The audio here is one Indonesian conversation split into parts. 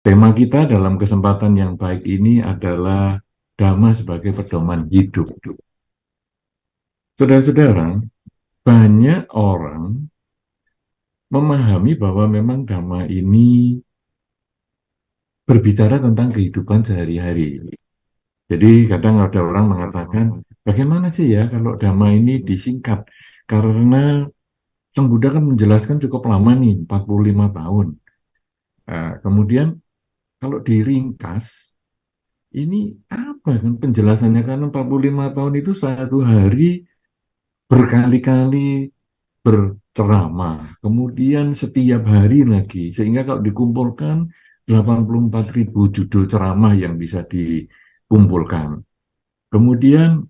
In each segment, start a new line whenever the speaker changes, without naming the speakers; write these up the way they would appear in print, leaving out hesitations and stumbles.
Tema kita dalam kesempatan yang baik ini adalah Dhamma sebagai pedoman hidup. Saudara-saudara, banyak orang memahami bahwa memang Dhamma ini berbicara tentang kehidupan sehari-hari. Jadi kadang ada orang mengatakan, bagaimana sih ya kalau Dhamma ini disingkat? Karena Sang Buddha kan menjelaskan cukup lama nih, 45 tahun. Kemudian kalau diringkas, ini apa kan penjelasannya? Karena 45 tahun itu satu hari berkali-kali berceramah, kemudian setiap hari lagi, sehingga kalau dikumpulkan 84.000 judul ceramah yang bisa dikumpulkan. Kemudian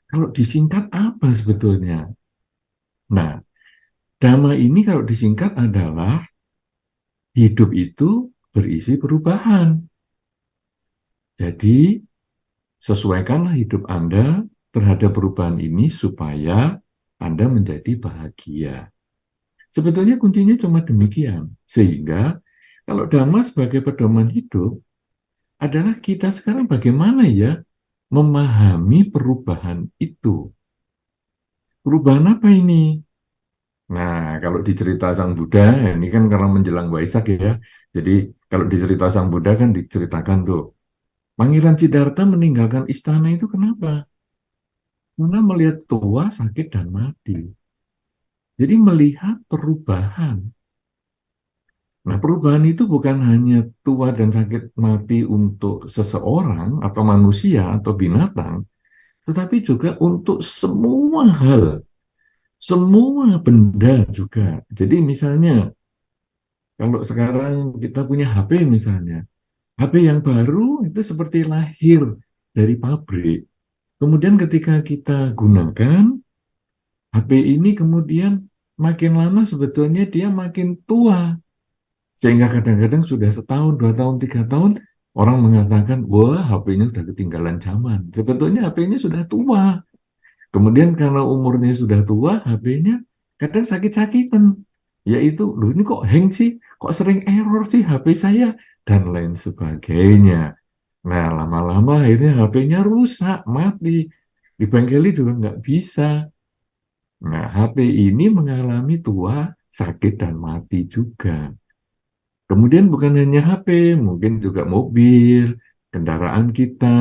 kalau disingkat apa sebetulnya? Nah, Dhamma ini kalau disingkat adalah hidup itu berisi perubahan. Jadi, sesuaikanlah hidup Anda terhadap perubahan ini supaya Anda menjadi bahagia. Sebetulnya kuncinya cuma demikian. Sehingga kalau Dhamma sebagai pedoman hidup adalah kita sekarang bagaimana ya memahami perubahan itu. Perubahan apa ini? Nah, kalau di cerita Sang Buddha, ini kan karena menjelang Waisak ya. Jadi kalau di cerita Sang Buddha kan diceritakan tuh, Pangeran Siddhartha meninggalkan istana itu kenapa? Karena melihat tua, sakit, dan mati. Jadi melihat perubahan. Nah, perubahan itu bukan hanya tua dan sakit mati untuk seseorang atau manusia atau binatang, tetapi juga untuk semua hal, semua benda juga. Jadi misalnya, kalau sekarang kita punya HP misalnya, HP yang baru itu seperti lahir dari pabrik. Kemudian ketika kita gunakan, HP ini kemudian makin lama sebetulnya dia makin tua. Sehingga kadang-kadang sudah setahun, 2 tahun, 3 tahun, orang mengatakan, wah HP-nya sudah ketinggalan zaman. Sebetulnya HP-nya sudah tua. Kemudian karena umurnya sudah tua, HP-nya kadang sakit-sakitan. Yaitu, loh ini kok hang sih? Kok sering error sih HP saya? Dan lain sebagainya. Nah, lama-lama akhirnya HP-nya rusak, mati. Di bengkel juga nggak bisa. Nah, HP ini mengalami tua, sakit, dan mati juga. Kemudian bukan hanya HP, mungkin juga mobil, kendaraan kita,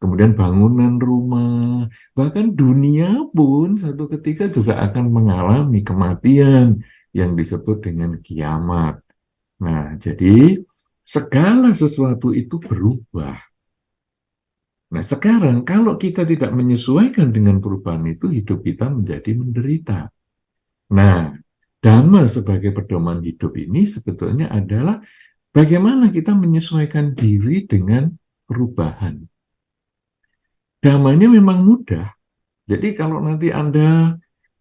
kemudian bangunan rumah, bahkan dunia pun satu ketika juga akan mengalami kematian yang disebut dengan kiamat. Nah, jadi segala sesuatu itu berubah. Nah, sekarang kalau kita tidak menyesuaikan dengan perubahan itu, hidup kita menjadi menderita. Nah, Dhamma sebagai pedoman hidup ini sebetulnya adalah bagaimana kita menyesuaikan diri dengan perubahan. Dhammanya memang mudah. Jadi kalau nanti Anda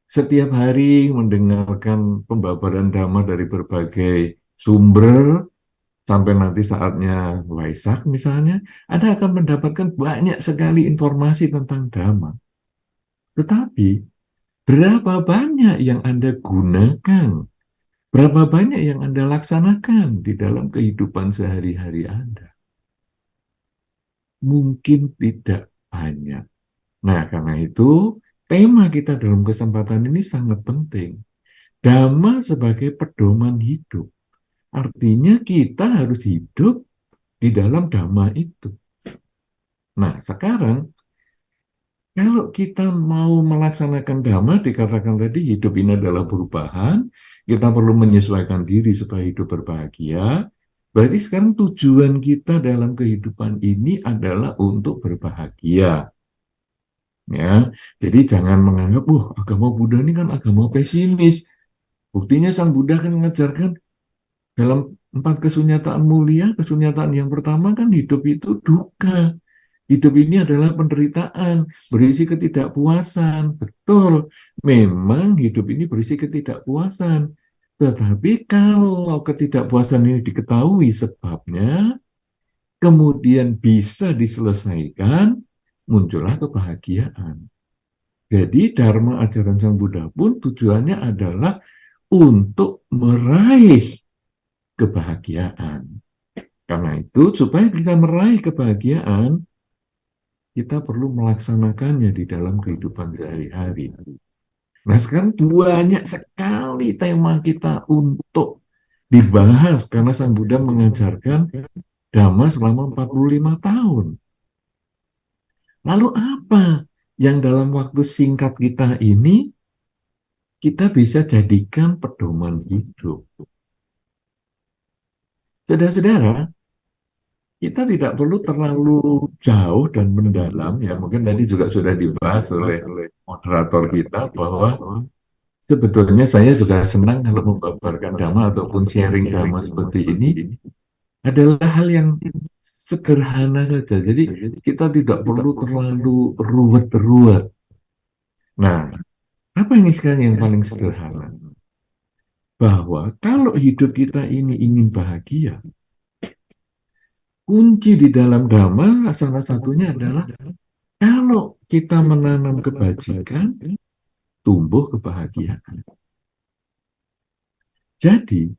setiap hari mendengarkan pembabaran Dhamma dari berbagai sumber, sampai nanti saatnya Waisak misalnya, Anda akan mendapatkan banyak sekali informasi tentang Dhamma. Tetapi, berapa banyak yang Anda gunakan? Berapa banyak yang Anda laksanakan di dalam kehidupan sehari-hari Anda? Mungkin tidak banyak. Nah, karena itu, tema kita dalam kesempatan ini sangat penting. Dhamma sebagai pedoman hidup. Artinya kita harus hidup di dalam Dhamma itu. Nah, sekarang kalau kita mau melaksanakan Dhamma, dikatakan tadi hidup ini adalah perubahan, kita perlu menyesuaikan diri supaya hidup berbahagia. Berarti sekarang tujuan kita dalam kehidupan ini adalah untuk berbahagia. Ya, jadi jangan menganggap, agama Buddha ini kan agama pesimis. Buktinya Sang Buddha kan mengajarkan dalam 4 kesunyataan mulia, kesunyataan yang pertama kan hidup itu duka. Hidup ini adalah penderitaan, berisi ketidakpuasan. Betul, memang hidup ini berisi ketidakpuasan. Tetapi kalau ketidakpuasan ini diketahui sebabnya, kemudian bisa diselesaikan, muncullah kebahagiaan. Jadi Dharma ajaran Sang Buddha pun tujuannya adalah untuk meraih kebahagiaan. Karena itu, supaya bisa meraih kebahagiaan, kita perlu melaksanakannya di dalam kehidupan sehari-hari. Nah, sekarang banyak sekali tema kita untuk dibahas karena Sang Buddha mengajarkan Dhamma selama 45 tahun. Lalu apa yang dalam waktu singkat kita ini kita bisa jadikan pedoman hidup? Saudara-saudara, kita tidak perlu terlalu jauh dan mendalam, ya mungkin tadi juga sudah dibahas oleh moderator kita bahwa sebetulnya saya juga senang kalau membabarkan dhamma ataupun sharing dhamma seperti ini adalah hal yang sederhana saja. Jadi kita tidak perlu terlalu ruwet-ruwet. Nah, apa ini sekarang yang paling sederhana? Bahwa kalau hidup kita ini ingin bahagia, kunci di dalam dhamma salah satunya adalah kalau kita menanam kebajikan, tumbuh kebahagiaan. Jadi,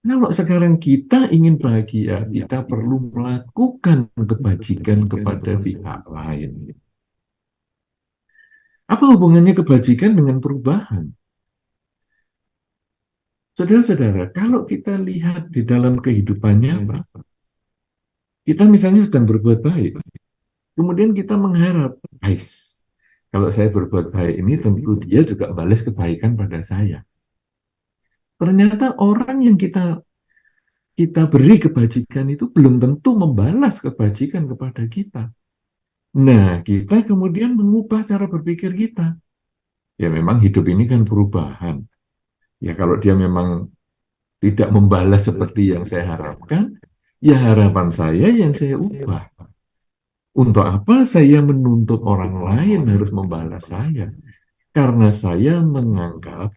kalau sekarang kita ingin bahagia, kita perlu melakukan kebajikan kepada pihak lain. Apa hubungannya kebajikan dengan perubahan? Saudara-saudara, kalau kita lihat di dalam kehidupan nyata, kita misalnya sedang berbuat baik, kemudian kita mengharap, guys, kalau saya berbuat baik ini tentu dia juga balas kebaikan pada saya. Ternyata orang yang kita kita beri kebajikan itu belum tentu membalas kebajikan kepada kita. Nah, kita kemudian mengubah cara berpikir kita. Ya memang hidup ini kan perubahan. Ya kalau dia memang tidak membalas seperti yang saya harapkan, ya harapan saya yang saya ubah. Untuk apa saya menuntut orang lain harus membalas saya? Karena saya menganggap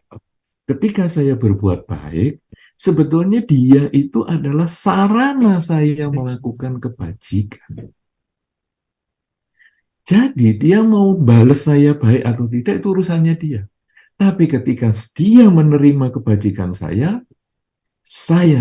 ketika saya berbuat baik, sebetulnya dia itu adalah sarana saya melakukan kebajikan. Jadi dia mau balas saya baik atau tidak itu urusannya dia. Tapi ketika dia menerima kebajikan saya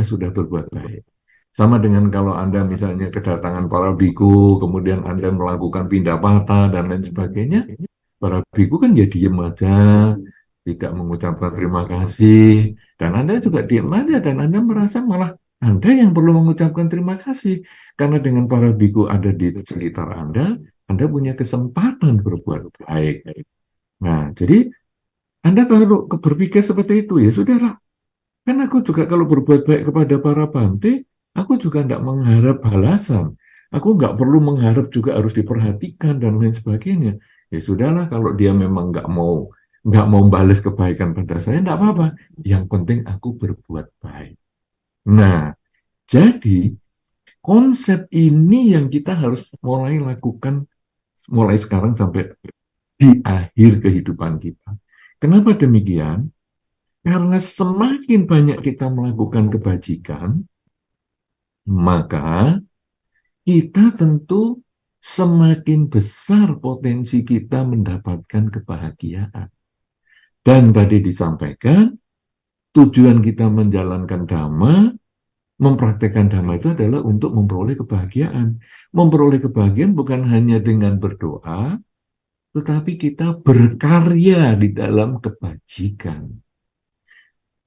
sudah berbuat baik. Sama dengan kalau Anda misalnya kedatangan para biku, kemudian Anda melakukan pindah patah dan lain sebagainya, para biku kan ya diem aja, tidak mengucapkan terima kasih, dan Anda juga diem aja, dan Anda merasa malah Anda yang perlu mengucapkan terima kasih, karena dengan para biku ada di sekitar Anda punya kesempatan berbuat baik. Nah, jadi Anda kalau berpikir seperti itu, ya sudahlah. Kan aku juga kalau berbuat baik kepada para bante, aku juga tidak mengharap balasan. Aku nggak perlu mengharap juga harus diperhatikan dan lain sebagainya. Ya sudahlah, kalau dia memang nggak mau balas kebaikan pada saya, tidak apa-apa. Yang penting aku berbuat baik. Nah, jadi konsep ini yang kita harus mulai lakukan mulai sekarang sampai di akhir kehidupan kita. Kenapa demikian? Karena semakin banyak kita melakukan kebajikan, maka kita tentu semakin besar potensi kita mendapatkan kebahagiaan. Dan tadi disampaikan, tujuan kita menjalankan dhamma, mempraktekkan dhamma itu adalah untuk memperoleh kebahagiaan. Memperoleh kebahagiaan bukan hanya dengan berdoa, tetapi kita berkarya di dalam kebajikan.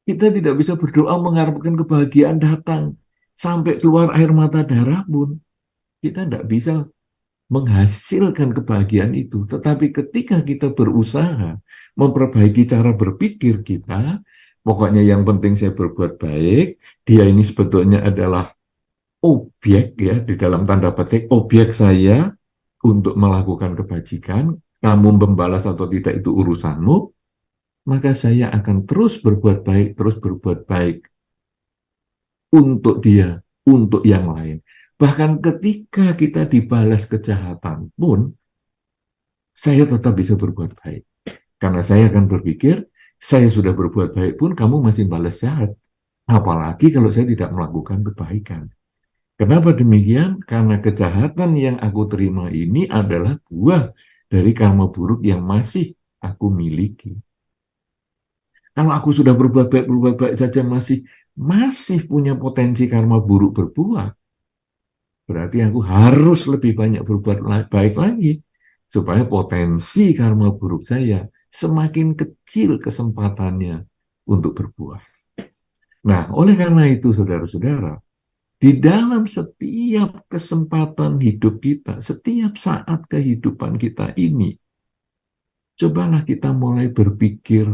Kita tidak bisa berdoa mengharapkan kebahagiaan datang sampai keluar air mata darah pun. Kita tidak bisa menghasilkan kebahagiaan itu. Tetapi ketika kita berusaha memperbaiki cara berpikir kita, pokoknya yang penting saya berbuat baik, dia ini sebetulnya adalah objek ya, di dalam tanda petik, objek saya untuk melakukan kebajikan, kamu membalas atau tidak itu urusanmu, maka saya akan terus berbuat baik untuk dia, untuk yang lain. Bahkan ketika kita dibalas kejahatan pun, saya tetap bisa berbuat baik. Karena saya akan berpikir, saya sudah berbuat baik pun kamu masih balas jahat. Apalagi kalau saya tidak melakukan kebaikan. Kenapa demikian? Karena kejahatan yang aku terima ini adalah buah dari karma buruk yang masih aku miliki. Kalau aku sudah berbuat baik saja masih punya potensi karma buruk berbuah, berarti aku harus lebih banyak berbuat baik lagi, supaya potensi karma buruk saya semakin kecil kesempatannya untuk berbuah. Nah, oleh karena itu, saudara-saudara, di dalam setiap kesempatan hidup kita, setiap saat kehidupan kita ini, cobalah kita mulai berpikir,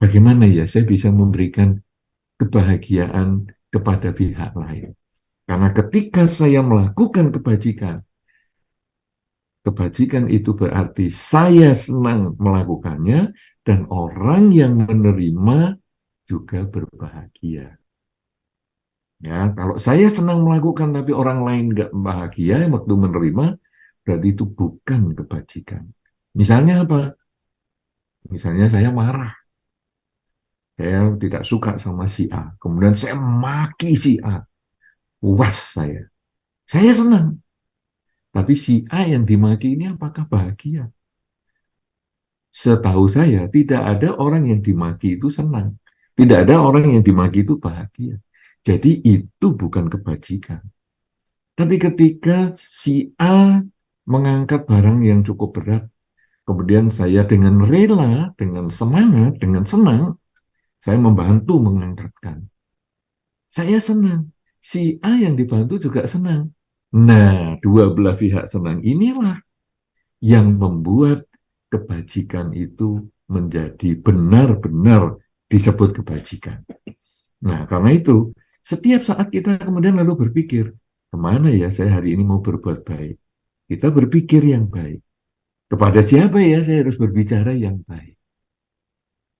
bagaimana ya saya bisa memberikan kebahagiaan kepada pihak lain. Karena ketika saya melakukan kebajikan, kebajikan itu berarti saya senang melakukannya dan orang yang menerima juga berbahagia. Ya, kalau saya senang melakukan tapi orang lain nggak bahagia waktu menerima, berarti itu bukan kebajikan. Misalnya apa? Misalnya saya marah, saya tidak suka sama si A, kemudian saya maki si A, puas saya. Saya senang, tapi si A yang dimaki ini apakah bahagia? Setahu saya, tidak ada orang yang dimaki itu senang. Tidak ada orang yang dimaki itu bahagia. Jadi itu bukan kebajikan. Tapi ketika si A mengangkat barang yang cukup berat, kemudian saya dengan rela, dengan semangat, dengan senang, saya membantu mengangkatkan. Saya senang. Si A yang dibantu juga senang. Nah, dua belah pihak senang inilah yang membuat kebajikan itu menjadi benar-benar disebut kebajikan. Nah, karena itu, setiap saat kita kemudian lalu berpikir, kemana ya saya hari ini mau berbuat baik? Kita berpikir yang baik. Kepada siapa ya saya harus berbicara yang baik?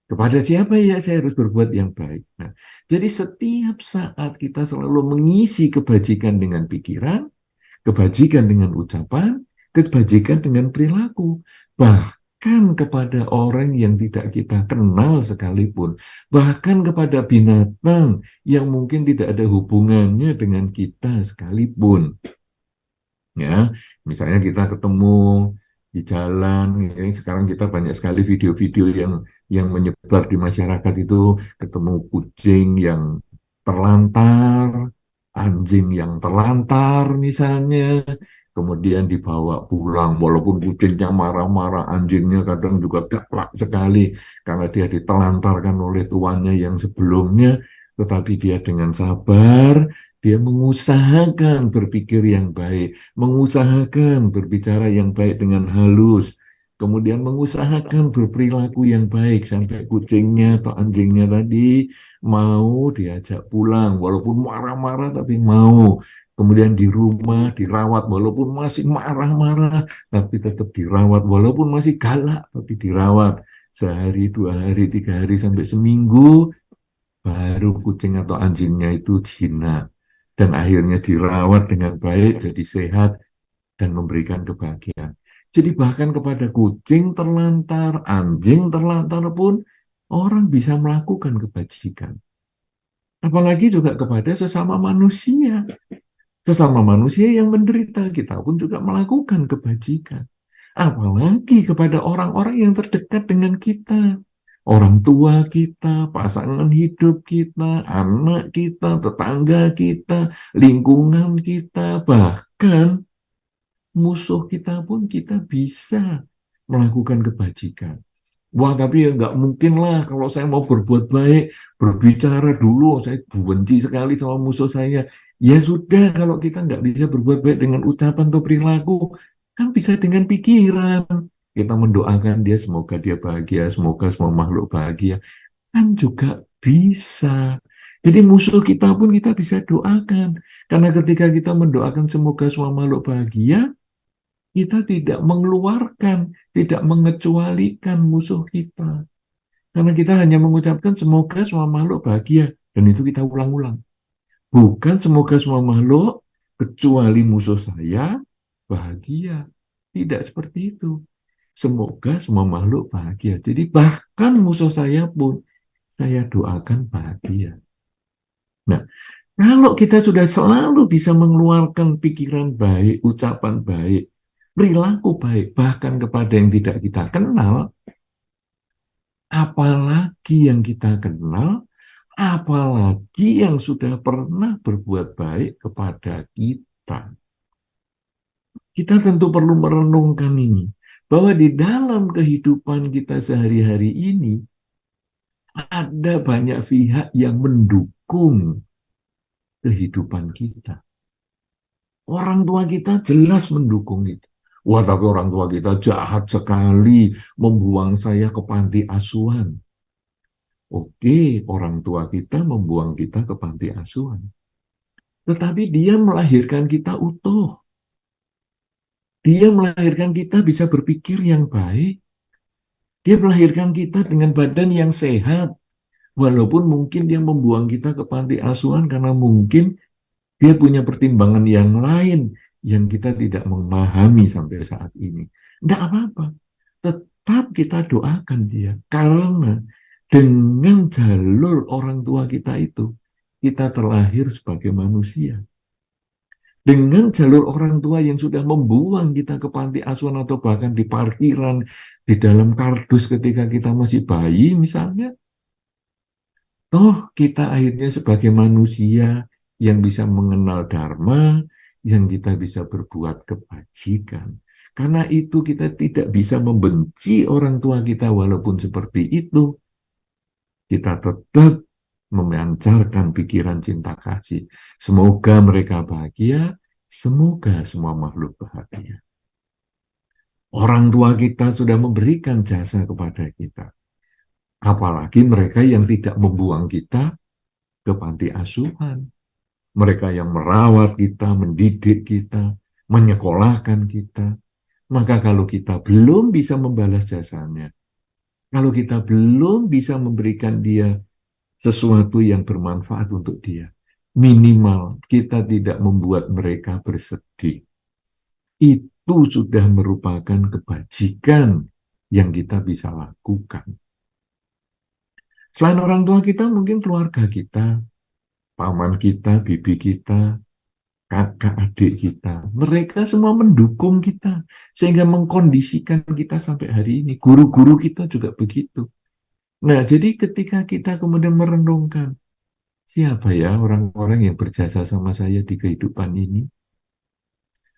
Kepada siapa ya saya harus berbuat yang baik? Nah, jadi setiap saat kita selalu mengisi kebajikan dengan pikiran, kebajikan dengan ucapan, kebajikan dengan perilaku. Bahkan kepada orang yang tidak kita kenal sekalipun, bahkan kepada binatang yang mungkin tidak ada hubungannya dengan kita sekalipun. Ya, misalnya kita ketemu di jalan, ya, sekarang kita banyak sekali video-video yang menyebar di masyarakat itu, ketemu kucing yang terlantar, anjing yang terlantar misalnya, kemudian dibawa pulang, walaupun kucingnya marah-marah, anjingnya kadang juga galak sekali karena dia ditelantarkan oleh tuannya yang sebelumnya, tetapi dia dengan sabar, dia mengusahakan berpikir yang baik, mengusahakan berbicara yang baik dengan halus, kemudian mengusahakan berperilaku yang baik sampai kucingnya atau anjingnya tadi mau diajak pulang, walaupun marah-marah tapi mau. Kemudian di rumah dirawat walaupun masih marah-marah, tapi tetap dirawat walaupun masih galak, tapi dirawat sehari, 2 hari, 3 hari sampai seminggu, baru kucing atau anjingnya itu jinak dan akhirnya dirawat dengan baik, jadi sehat dan memberikan kebahagiaan. Jadi bahkan kepada kucing terlantar, anjing terlantar pun orang bisa melakukan kebajikan. Apalagi juga kepada sesama manusia. Sesama manusia yang menderita, kita pun juga melakukan kebajikan. Apalagi kepada orang-orang yang terdekat dengan kita. Orang tua kita, pasangan hidup kita, anak kita, tetangga kita, lingkungan kita, bahkan musuh kita pun kita bisa melakukan kebajikan. Wah, tapi ya nggak mungkin lah kalau saya mau berbuat baik, berbicara dulu, saya benci sekali sama musuh saya. Ya sudah, kalau kita nggak bisa berbuat baik dengan ucapan atau perilaku, kan bisa dengan pikiran. Kita mendoakan dia, semoga dia bahagia, semoga semua makhluk bahagia. Kan juga bisa. Jadi musuh kita pun kita bisa doakan. Karena ketika kita mendoakan semoga semua makhluk bahagia, kita tidak mengeluarkan, tidak mengecualikan musuh kita. Karena kita hanya mengucapkan semoga semua makhluk bahagia. Dan itu kita ulang-ulang. Bukan semoga semua makhluk, kecuali musuh saya, bahagia. Tidak seperti itu. Semoga semua makhluk bahagia. Jadi bahkan musuh saya pun, saya doakan bahagia. Nah, kalau kita sudah selalu bisa mengeluarkan pikiran baik, ucapan baik, perilaku baik, bahkan kepada yang tidak kita kenal, apalagi yang kita kenal, apalagi yang sudah pernah berbuat baik kepada kita. kita. Kita tentu perlu merenungkan ini, bahwa di dalam kehidupan kita sehari-hari ini, ada banyak pihak yang mendukung kehidupan kita. Orang tua kita jelas mendukung itu. Wah, tapi orang tua kita jahat sekali, membuang saya ke panti asuhan. Oke, orang tua kita membuang kita ke panti asuhan. Tetapi dia melahirkan kita utuh. Dia melahirkan kita bisa berpikir yang baik. Dia melahirkan kita dengan badan yang sehat. Walaupun mungkin dia membuang kita ke panti asuhan karena mungkin dia punya pertimbangan yang lain yang kita tidak memahami sampai saat ini. Tidak apa-apa. Tetap kita doakan dia. Karena dengan jalur orang tua kita itu, kita terlahir sebagai manusia. Dengan jalur orang tua yang sudah membuang kita ke panti asuhan atau bahkan di parkiran, di dalam kardus ketika kita masih bayi misalnya, toh kita akhirnya sebagai manusia yang bisa mengenal dharma, yang kita bisa berbuat kebajikan. Karena itu kita tidak bisa membenci orang tua kita walaupun seperti itu. Kita tetap memancarkan pikiran cinta kasih. Semoga mereka bahagia, semoga semua makhluk bahagia. Orang tua kita sudah memberikan jasa kepada kita. Apalagi mereka yang tidak membuang kita ke panti asuhan. Mereka yang merawat kita, mendidik kita, menyekolahkan kita. Maka kalau kita belum bisa membalas jasanya, kalau kita belum bisa memberikan dia sesuatu yang bermanfaat untuk dia, minimal kita tidak membuat mereka bersedih. Itu sudah merupakan kebajikan yang kita bisa lakukan. Selain orang tua kita, mungkin keluarga kita, paman kita, bibi kita, kakak adik kita, mereka semua mendukung kita sehingga mengkondisikan kita sampai hari ini. Guru-guru kita juga begitu. Nah, jadi ketika kita kemudian merenungkan, siapa ya orang-orang yang berjasa sama saya di kehidupan ini?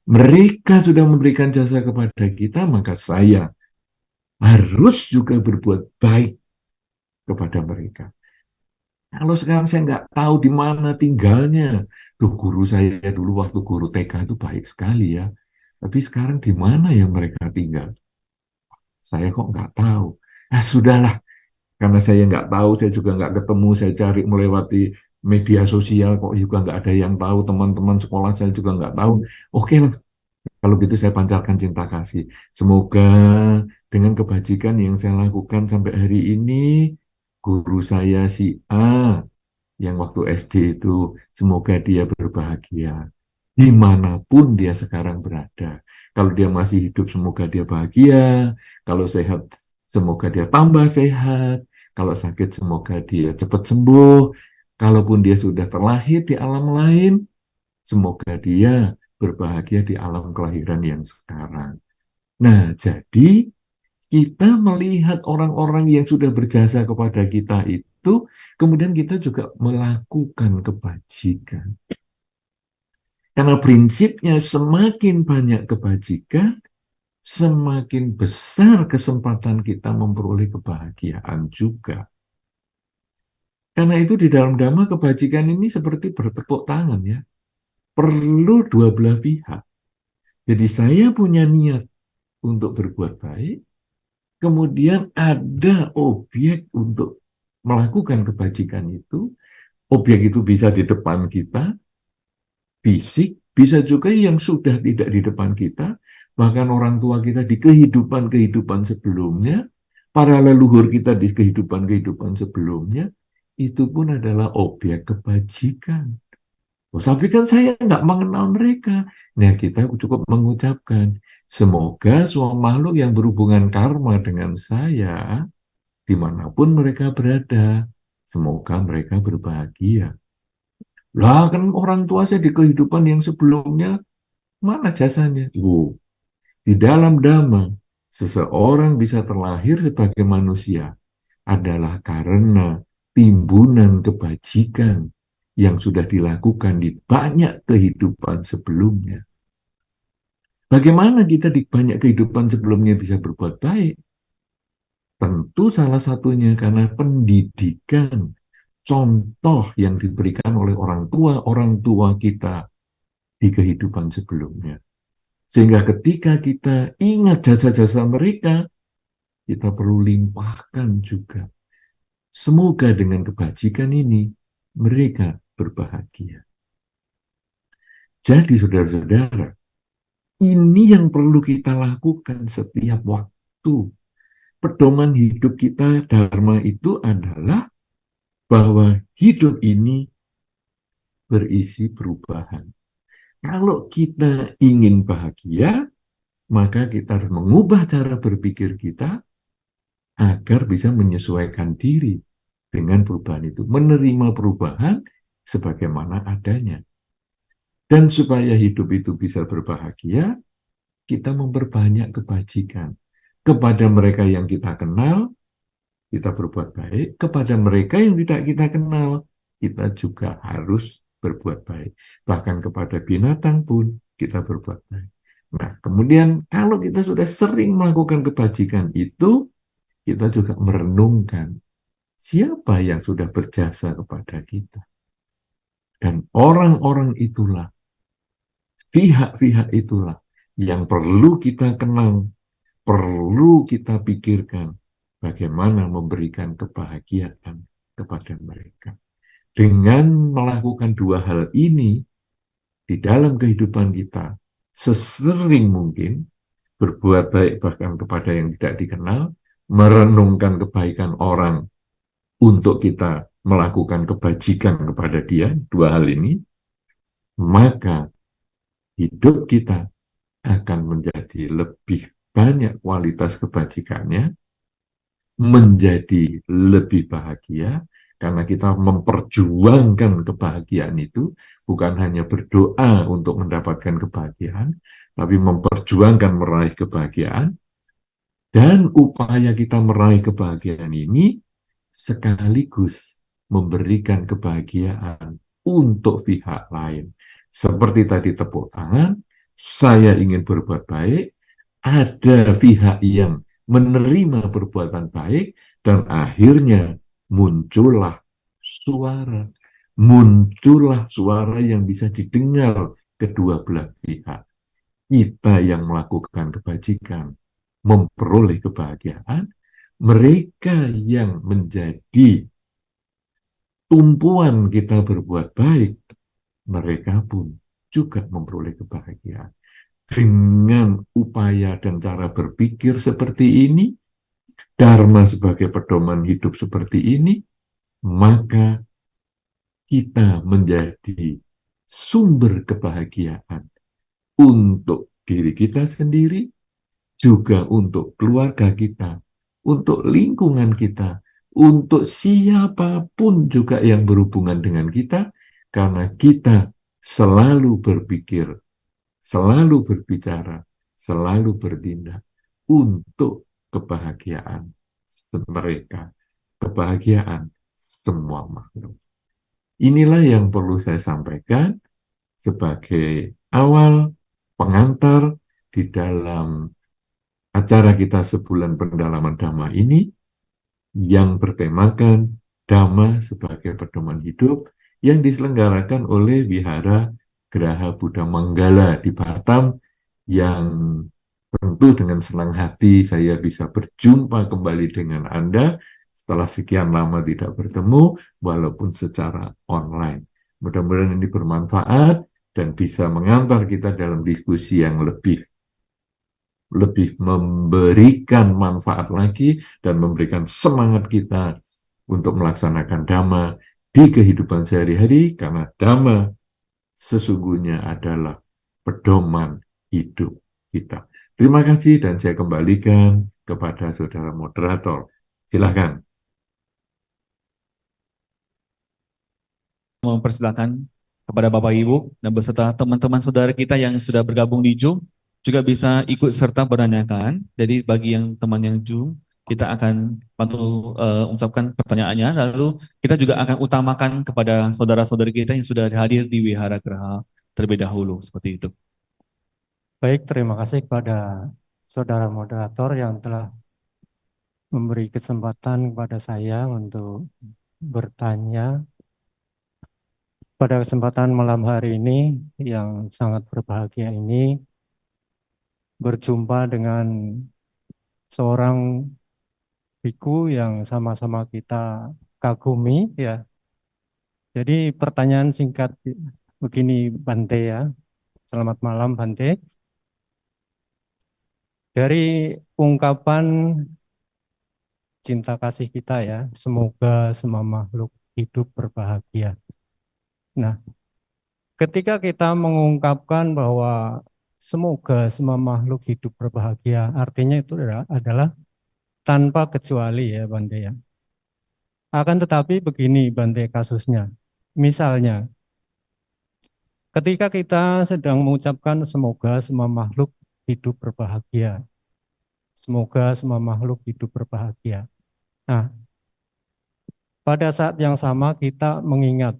Mereka sudah memberikan jasa kepada kita, maka saya harus juga berbuat baik kepada mereka. Kalau sekarang saya nggak tahu di mana tinggalnya, tuh guru saya dulu waktu guru TK itu baik sekali ya. Tapi sekarang di mana yang mereka tinggal? Saya kok nggak tahu. Nah, sudahlah, karena saya nggak tahu, saya juga nggak ketemu, saya cari melewati media sosial, kok juga nggak ada yang tahu, teman-teman sekolah saya juga nggak tahu. Oke lah, kalau gitu saya pancarkan cinta kasih. Semoga dengan kebajikan yang saya lakukan sampai hari ini, guru saya si A, yang waktu SD itu, semoga dia berbahagia. Dimanapun dia sekarang berada. Kalau dia masih hidup, semoga dia bahagia. Kalau sehat, semoga dia tambah sehat. Kalau sakit, semoga dia cepat sembuh. Kalaupun dia sudah terlahir di alam lain, semoga dia berbahagia di alam kelahiran yang sekarang. Nah, jadi kita melihat orang-orang yang sudah berjasa kepada kita itu, kemudian kita juga melakukan kebajikan. Karena prinsipnya semakin banyak kebajikan, semakin besar kesempatan kita memperoleh kebahagiaan juga. Karena itu di dalam Dhamma kebajikan ini seperti bertepuk tangan ya. Perlu dua belah pihak. Jadi saya punya niat untuk berbuat baik, kemudian ada objek untuk melakukan kebajikan itu. Objek itu bisa di depan kita, fisik, bisa juga yang sudah tidak di depan kita, bahkan orang tua kita di kehidupan-kehidupan sebelumnya, para leluhur kita di kehidupan-kehidupan sebelumnya, itu pun adalah objek kebajikan. Oh, tapi kan saya nggak mengenal mereka. Nah, kita cukup mengucapkan, semoga semua makhluk yang berhubungan karma dengan saya, dimanapun mereka berada, semoga mereka berbahagia. Lah, kan orang tua saya di kehidupan yang sebelumnya, mana jasanya? Di dalam Dhamma, seseorang bisa terlahir sebagai manusia adalah karena timbunan kebajikan yang sudah dilakukan di banyak kehidupan sebelumnya. Bagaimana kita di banyak kehidupan sebelumnya bisa berbuat baik? Tentu salah satunya karena pendidikan, contoh yang diberikan oleh orang tua kita di kehidupan sebelumnya. Sehingga ketika kita ingat jasa-jasa mereka, kita perlu limpahkan juga. Semoga dengan kebajikan ini, mereka berbahagia. Jadi saudara-saudara, ini yang perlu kita lakukan setiap waktu. Pedoman hidup kita, dharma itu adalah bahwa hidup ini berisi perubahan. Kalau kita ingin bahagia, maka kita harus mengubah cara berpikir kita agar bisa menyesuaikan diri dengan perubahan itu, menerima perubahan sebagaimana adanya. Dan supaya hidup itu bisa berbahagia, kita memperbanyak kebajikan. Kepada mereka yang kita kenal, kita berbuat baik. Kepada mereka yang tidak kita kenal, kita juga harus berbuat baik. Bahkan kepada binatang pun kita berbuat baik. Nah, kemudian kalau kita sudah sering melakukan kebajikan itu, kita juga merenungkan siapa yang sudah berjasa kepada kita. Dan orang-orang itulah, pihak-pihak itulah yang perlu kita kenang, perlu kita pikirkan bagaimana memberikan kebahagiaan kepada mereka. Dengan melakukan dua hal ini di dalam kehidupan kita, sesering mungkin berbuat baik bahkan kepada yang tidak dikenal, merenungkan kebaikan orang untuk kita melakukan kebajikan kepada dia, dua hal ini, maka hidup kita akan menjadi lebih banyak kualitas kebajikannya, menjadi lebih bahagia, karena kita memperjuangkan kebahagiaan itu, bukan hanya berdoa untuk mendapatkan kebahagiaan, tapi memperjuangkan meraih kebahagiaan, dan upaya kita meraih kebahagiaan ini sekaligus memberikan kebahagiaan untuk pihak lain. Seperti tadi tepuk tangan, saya ingin berbuat baik, ada pihak yang menerima perbuatan baik, dan akhirnya muncullah suara. Muncullah suara yang bisa didengar kedua belah pihak. Kita yang melakukan kebajikan memperoleh kebahagiaan, mereka yang menjadi tumpuan kita berbuat baik, mereka pun juga memperoleh kebahagiaan. Dengan upaya dan cara berpikir seperti ini, dharma sebagai pedoman hidup seperti ini, maka kita menjadi sumber kebahagiaan untuk diri kita sendiri, juga untuk keluarga kita, untuk lingkungan kita, untuk siapapun juga yang berhubungan dengan kita, karena kita selalu berpikir, selalu berbicara, selalu bertindak untuk kebahagiaan mereka, kebahagiaan semua makhluk. Inilah yang perlu saya sampaikan sebagai awal pengantar di dalam acara kita sebulan pendalaman Dhamma ini yang bertemakan Dhamma sebagai pedoman hidup yang diselenggarakan oleh Wihara Geraha Buddha Manggala di Batam, yang tentu dengan senang hati saya bisa berjumpa kembali dengan Anda setelah sekian lama tidak bertemu walaupun secara online. Mudah-mudahan ini bermanfaat dan bisa mengantar kita dalam diskusi yang lebih memberikan manfaat lagi dan memberikan semangat kita untuk melaksanakan Dhamma di kehidupan sehari-hari, karena Dhamma sesungguhnya adalah pedoman hidup kita. Terima kasih dan saya kembalikan kepada saudara moderator. Silakan.
Mempersilahkan kepada Bapak Ibu dan beserta teman-teman saudara kita yang sudah bergabung di Zoom juga bisa ikut serta menanyakan. Jadi bagi yang teman yang Zoom kita akan bantu ucapkan pertanyaannya, lalu kita juga akan utamakan kepada saudara-saudari kita yang sudah hadir di Wihara Graha terlebih dahulu, seperti itu.
Baik, terima kasih kepada saudara moderator yang telah memberi kesempatan kepada saya untuk bertanya. Pada kesempatan malam hari ini yang sangat berbahagia ini, berjumpa dengan seorang biku yang sama-sama kita kagumi ya. Jadi pertanyaan singkat begini Bante ya. Selamat malam Bante. Dari ungkapan cinta kasih kita ya, semoga semua makhluk hidup berbahagia. Nah, ketika kita mengungkapkan bahwa semoga semua makhluk hidup berbahagia, artinya itu adalah tanpa kecuali ya Bante ya. Akan tetapi begini Bante kasusnya. Misalnya, ketika kita sedang mengucapkan semoga semua makhluk hidup berbahagia. Semoga semua makhluk hidup berbahagia. Nah, pada saat yang sama kita mengingat,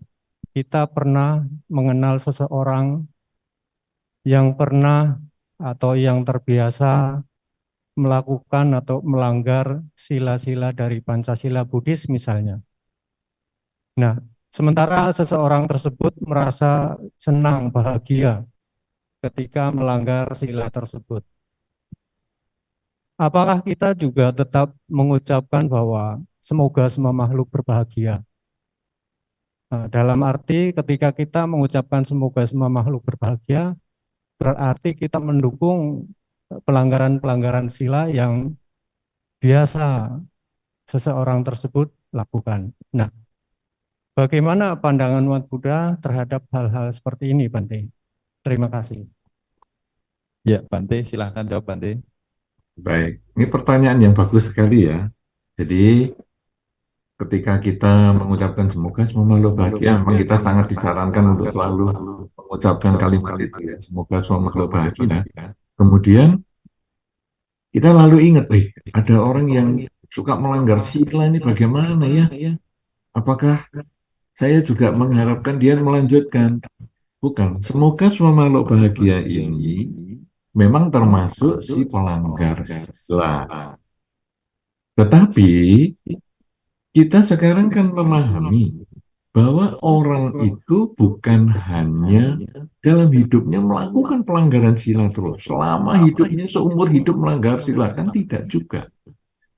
kita pernah mengenal seseorang yang pernah atau yang terbiasa melakukan atau melanggar sila-sila dari Pancasila Buddhis misalnya. Nah, sementara seseorang tersebut merasa senang, bahagia ketika melanggar sila tersebut. Apakah kita juga tetap mengucapkan bahwa semoga semua makhluk berbahagia? Nah, dalam arti ketika kita mengucapkan semoga semua makhluk berbahagia, berarti kita mendukung pelanggaran-pelanggaran sila yang biasa seseorang tersebut lakukan. Nah, bagaimana pandangan umat Buddha terhadap hal-hal seperti ini, Bante? Terima kasih.
Ya, Bante, silahkan jawab Bante.
Baik, ini pertanyaan yang bagus sekali ya. Jadi ketika kita mengucapkan semoga semua makhluk bahagia, memang kita sangat disarankan untuk selalu mengucapkan kalimat itu ya, semoga semua makhluk bahagia. Kemudian kita lalu ingat, ada orang yang suka melanggar sila ini bagaimana ya? Apakah saya juga mengharapkan dia melanjutkan? Bukan, semoga semua makhluk bahagia ini memang termasuk si pelanggar sila. Tetapi kita sekarang kan memahami bahwa orang itu bukan hanya dalam hidupnya melakukan pelanggaran sila terus. Selama hidupnya, seumur hidup melanggar sila, kan tidak juga.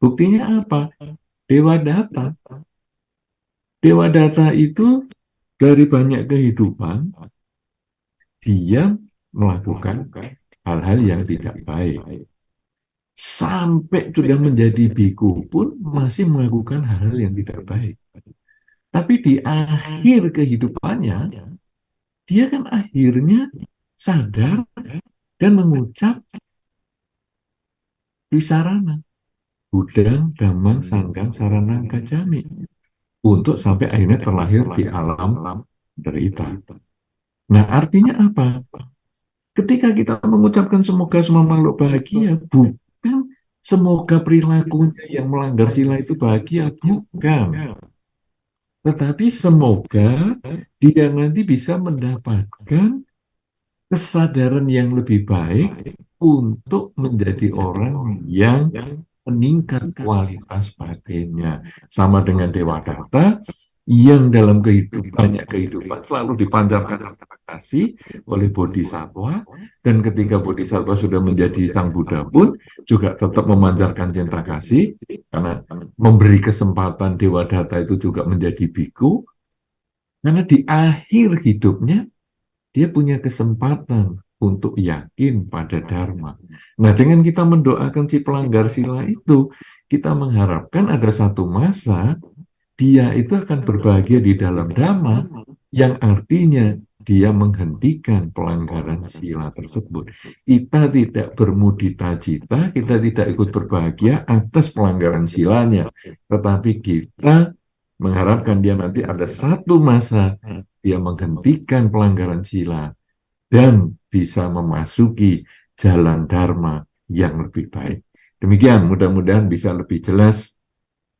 Buktinya apa? Dewa Data. Dewa Data itu dari banyak kehidupan, dia melakukan hal-hal yang tidak baik. Sampai sudah menjadi biku pun masih melakukan hal-hal yang tidak baik. Tapi di akhir kehidupannya, dia kan akhirnya sadar dan mengucap Wisarana, Budang, Damang, Sanggang, Saranang, Gacami, untuk sampai akhirnya terlahir di alam derita. Nah, artinya apa? Ketika kita mengucapkan semoga semua makhluk bahagia, bukan semoga perilakunya yang melanggar sila itu bahagia, bukan. Tetapi semoga dia nanti bisa mendapatkan kesadaran yang lebih baik untuk menjadi orang yang meningkat kualitas batinnya. Sama dengan Dewa Data yang dalam banyak kehidupan selalu dipancarkan cinta kasih oleh Bodhisattva, dan ketika Bodhisattva sudah menjadi Sang Buddha pun juga tetap memancarkan cinta kasih, karena memberi kesempatan Dewa Data itu juga menjadi biku, karena di akhir hidupnya dia punya kesempatan untuk yakin pada Dharma. Nah, dengan kita mendoakan si pelanggar sila itu, kita mengharapkan ada satu masa dia itu akan berbahagia di dalam Dhamma, yang artinya dia menghentikan pelanggaran sila tersebut. Kita tidak bermudita cita, kita tidak ikut berbahagia atas pelanggaran silanya, tetapi kita mengharapkan dia nanti ada satu masa dia menghentikan pelanggaran sila dan bisa memasuki jalan Dharma yang lebih baik. Demikian, mudah-mudahan bisa lebih jelas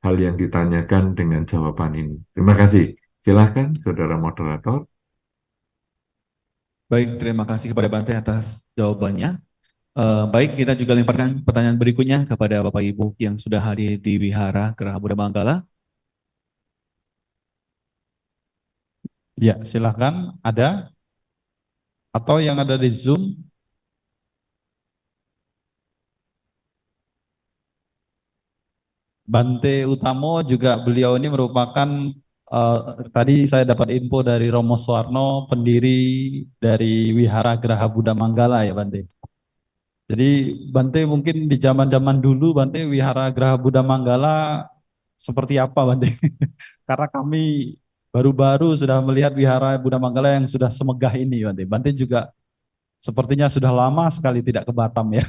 hal yang ditanyakan dengan jawaban ini. Terima kasih. Silakan, Saudara Moderator.
Baik, terima kasih kepada Bante atas jawabannya. Baik, kita juga lemparkan pertanyaan berikutnya kepada Bapak Ibu yang sudah hadir di Wihara Geraha Buddha Manggala.
Ya, silahkan. Ada? Atau yang ada di Zoom? Bante Utomo juga beliau ini merupakan tadi saya dapat info dari Romo Suwarno, pendiri dari Wihara Geraha Buddha Manggala ya Bante. Jadi Bante mungkin di zaman-zaman dulu Bante Wihara Geraha Buddha Manggala seperti apa Bante? Karena kami baru-baru sudah melihat Wihara Buddha Manggala yang sudah semegah ini Bante. Bante juga sepertinya sudah lama sekali tidak ke Batam ya.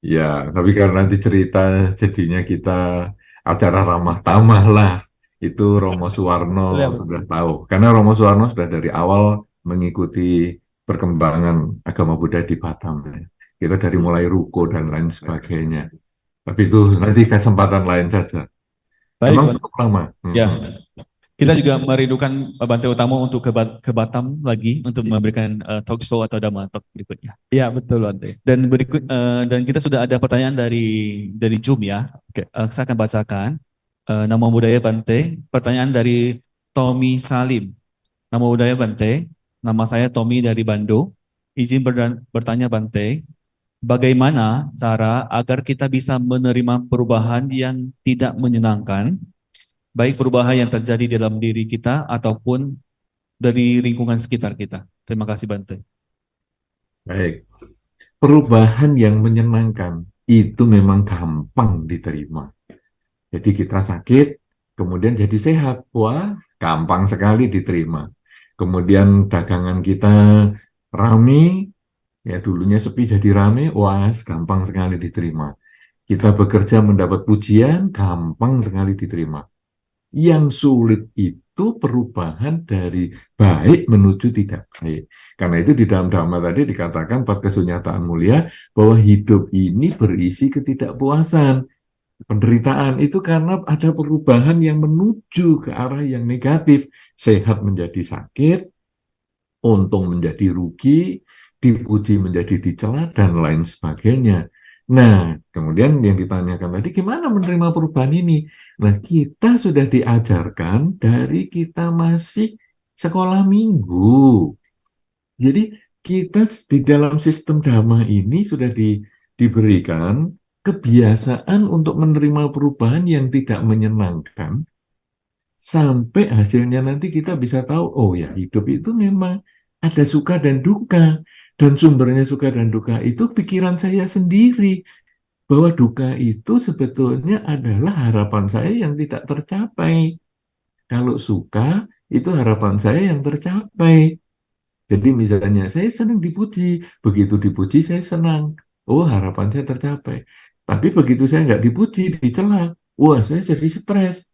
Ya, tapi karena nanti cerita jadinya kita acara ramah tamah lah. Itu Romo Suwarno
Ya,
sudah tahu. Karena Romo Suwarno sudah dari awal mengikuti perkembangan agama Buddha di Batam. Kita dari mulai ruko dan lain sebagainya. Tapi itu nanti kesempatan lain saja.
Baik,
Memang
Bante.
cukup lama.
Ya, kita juga merindukan Bante Utamo untuk ke Batam lagi untuk memberikan talk show atau dhamma talk berikutnya.
Iya betul Bante.
Dan dan kita sudah ada pertanyaan dari Zoom ya. Oke, saya akan bacakan. Nama budaya Bante, pertanyaan dari Tommy Salim. Nama budaya Bante, nama saya Tommy dari Bandung. Izin bertanya Bante, bagaimana cara agar kita bisa menerima perubahan yang tidak menyenangkan, baik perubahan yang terjadi dalam diri kita ataupun dari lingkungan sekitar kita. Terima kasih Bante.
Baik. Perubahan yang menyenangkan itu memang gampang diterima. Jadi kita sakit, kemudian jadi sehat. Wah, gampang sekali diterima. Kemudian dagangan kita rame, ya dulunya sepi jadi rame, wah gampang sekali diterima. Kita bekerja mendapat pujian, gampang sekali diterima. Yang sulit itu perubahan dari baik menuju tidak baik. Karena itu di dalam Dhamma tadi dikatakan pada kesunyataan mulia bahwa hidup ini berisi ketidakpuasan, penderitaan. Itu karena ada perubahan yang menuju ke arah yang negatif. Sehat menjadi sakit, untung menjadi rugi, dipuji menjadi dicela, dan lain sebagainya. Nah, kemudian yang ditanyakan tadi, gimana menerima perubahan ini? Nah, kita sudah diajarkan dari kita masih sekolah minggu. Jadi, kita di dalam sistem Dhamma ini sudah diberikan kebiasaan untuk menerima perubahan yang tidak menyenangkan, sampai hasilnya nanti kita bisa tahu, oh ya, hidup itu memang ada suka dan duka. Dan sumbernya suka dan duka itu pikiran saya sendiri. Bahwa duka itu sebetulnya adalah harapan saya yang tidak tercapai. Kalau suka, itu harapan saya yang tercapai. Jadi misalnya saya senang dipuji, begitu dipuji saya senang. Oh, harapan saya tercapai. Tapi begitu saya nggak dipuji, dicela, wah saya jadi stres.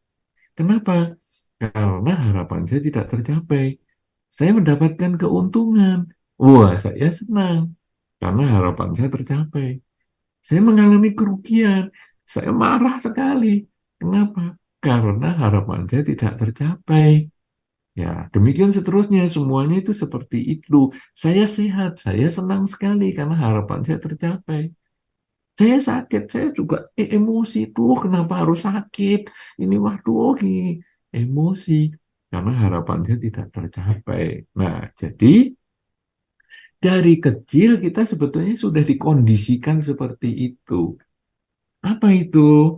Kenapa? Karena harapan saya tidak tercapai. Saya mendapatkan keuntungan. Wah, saya senang karena harapan saya tercapai. Saya mengalami kerugian. Saya marah sekali. Kenapa? Karena harapan saya tidak tercapai. Ya, demikian seterusnya. Semuanya itu seperti itu. Saya sehat, saya senang sekali karena harapan saya tercapai. Saya sakit, saya juga emosi tuh. Kenapa harus sakit? Ini waduh, gini emosi karena harapan saya tidak tercapai. Nah, jadi dari kecil kita sebetulnya sudah dikondisikan seperti itu. Apa itu?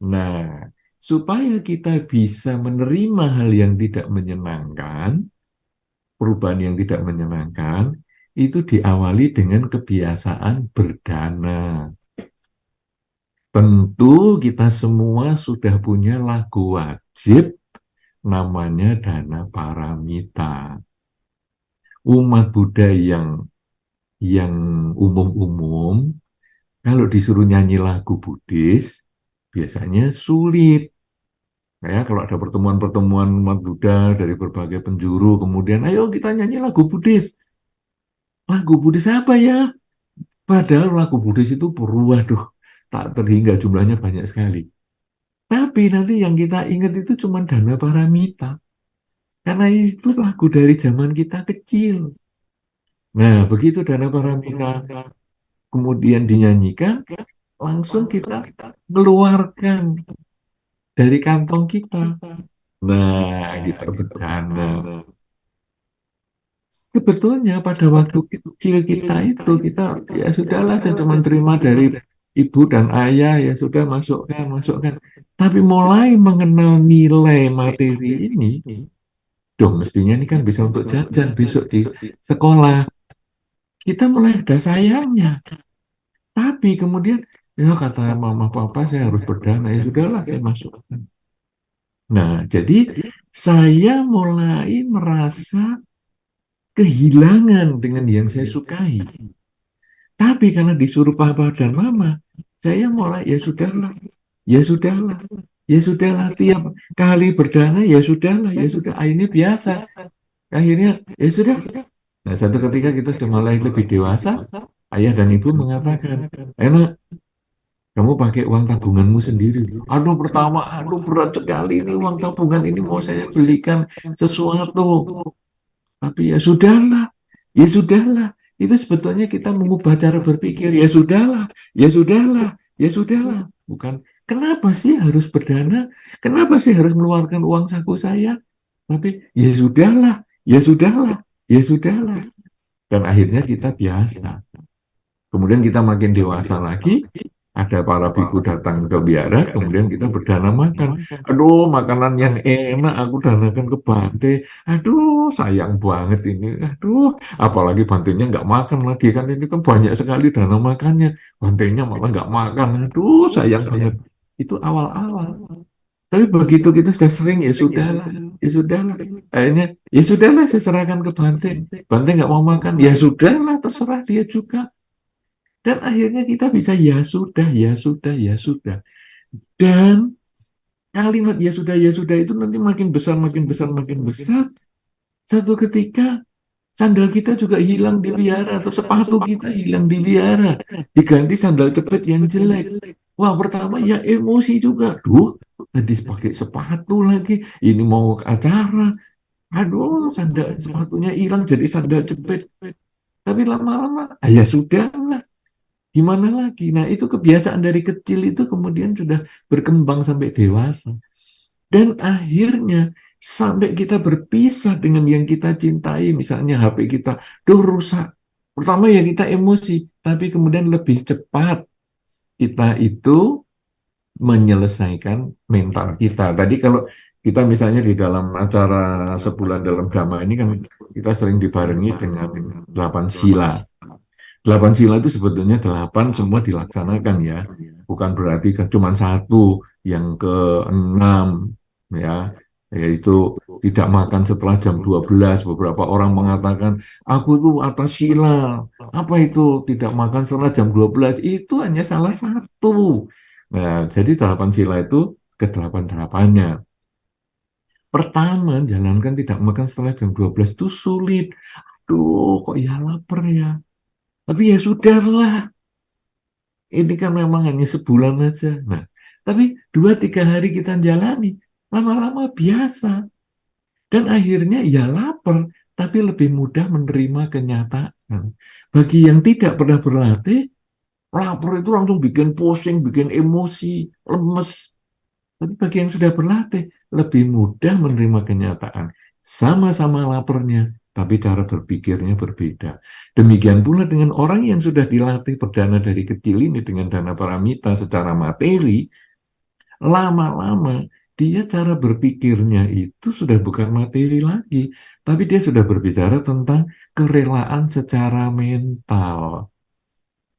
Nah, supaya kita bisa menerima hal yang tidak menyenangkan, perubahan yang tidak menyenangkan, itu diawali dengan kebiasaan berdana. Tentu kita semua sudah punya lagu wajib namanya Dana Paramita. Umat Buddha yang umum-umum, kalau disuruh nyanyi lagu Buddhis, biasanya sulit. Ya, kalau ada pertemuan-pertemuan umat Buddha dari berbagai penjuru, kemudian ayo kita nyanyi lagu Buddhis. Lagu Buddhis apa ya? Padahal laku Buddhis itu waduh, tak terhingga jumlahnya banyak sekali. Tapi nanti yang kita ingat itu cuma Dana Paramita. Karena itu lagu dari zaman kita kecil. Nah, begitu Dana Paramita kemudian dinyanyikan, langsung kita keluarkan dari kantong kita. Nah, kita berdana. Sebetulnya pada waktu kecil kita itu, kita ya sudahlah, saya cuma terima dari ibu dan ayah, ya sudah masukkan, masukkan. Tapi mulai mengenal nilai materi ini, dong mestinya ini kan bisa untuk jajan besok di sekolah. Kita mulai ada sayangnya. Tapi kemudian, ya kata mama papa saya harus berdana, ya sudahlah saya masukkan. Nah, jadi saya mulai merasa kehilangan dengan yang saya sukai. Tapi karena disuruh papa dan mama, saya mulai ya sudahlah, ya sudahlah, ya sudahlah. Tiap kali berdana ya sudahlah, ya sudah. Akhirnya biasa. Akhirnya ya sudah. Nah, satu ketika kita sudah mulai lebih dewasa, ayah dan ibu mengatakan, enak, kamu pakai uang tabunganmu sendiri. Aduh, pertama, aduh berat sekali ini uang tabungan ini mau saya belikan sesuatu. Tapi ya sudahlah, ya sudahlah. Itu sebetulnya kita mengubah cara berpikir. Ya sudahlah, ya sudahlah, ya sudahlah. Bukan, kenapa sih harus berdana? Kenapa sih harus mengeluarkan uang saku saya? Tapi ya sudahlah, ya sudahlah, ya sudahlah. Dan akhirnya kita biasa. Kemudian kita makin dewasa lagi, ada para biku datang ke biara, kemudian kita berdana makan. Aduh, makanan yang enak aku danakan ke Bante. Aduh, sayang banget ini. Aduh, apalagi Bantenya nggak makan lagi. Kan ini kan banyak sekali dana makannya. Bantenya malah nggak makan. Aduh, sayang banget. Itu awal-awal. Tapi begitu kita sudah sering, ya sudahlah, ya sudahlah. Akhirnya, ya sudahlah, saya serahkan ke Bante. Bante nggak mau makan, ya sudahlah, terserah dia juga. Dan akhirnya kita bisa ya sudah, ya sudah, ya sudah. Dan kalimat ya sudah itu nanti makin besar, makin besar, makin besar. Satu ketika sandal kita juga hilang di biara atau sepatu kita hilang di biara. Diganti sandal jepit yang jelek. Wah, pertama ya emosi juga. Duh, tadi pakai sepatu lagi. Ini mau ke acara. Aduh, sandal sepatunya hilang jadi sandal jepit. Tapi lama-lama, ya sudah lah. Gimana lagi? Nah, itu kebiasaan dari kecil itu kemudian sudah berkembang sampai dewasa. Dan akhirnya sampai kita berpisah dengan yang kita cintai, misalnya HP kita, rusak. Pertama ya kita emosi, tapi kemudian lebih cepat kita itu menyelesaikan mental kita. Tadi kalau kita misalnya di dalam acara sebulan dalam Dhamma ini kan kita sering dibarengi dengan 8 sila. 8 sila itu sebetulnya 8 semua dilaksanakan ya. Bukan berarti cuma satu yang ke-6 ya. Yaitu tidak makan setelah jam 12. Beberapa orang mengatakan, aku itu atas sila. Apa itu tidak makan setelah jam 12? Itu hanya salah satu. Nah, jadi 8 sila itu ke-8-8-nya. Pertama, jalankan tidak makan setelah jam 12 itu sulit. Aduh, kok ya lapar ya. Tapi ya sudahlah, ini kan memang hanya sebulan aja. Nah, tapi 2-3 hari kita jalani, lama-lama biasa. Dan akhirnya ya lapar, tapi lebih mudah menerima kenyataan. Bagi yang tidak pernah berlatih, lapar itu langsung bikin pusing, bikin emosi, lemes. Tapi bagi yang sudah berlatih, lebih mudah menerima kenyataan. Sama-sama laparnya, tapi cara berpikirnya berbeda. Demikian pula dengan orang yang sudah dilatih berdana dari kecil ini dengan dana paramita secara materi, lama-lama dia cara berpikirnya itu sudah bukan materi lagi, tapi dia sudah berbicara tentang kerelaan secara mental.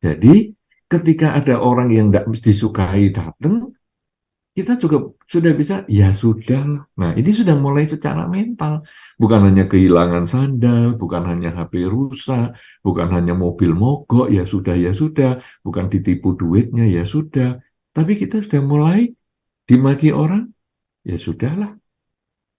Jadi ketika ada orang yang tidak disukai datang, kita juga sudah bisa, ya sudah. Nah, ini sudah mulai secara mental. Bukan hanya kehilangan sandal, bukan hanya HP rusak, bukan hanya mobil mogok, ya sudah. Bukan ditipu duitnya, ya sudah. Tapi kita sudah mulai dimaki orang, ya sudahlah,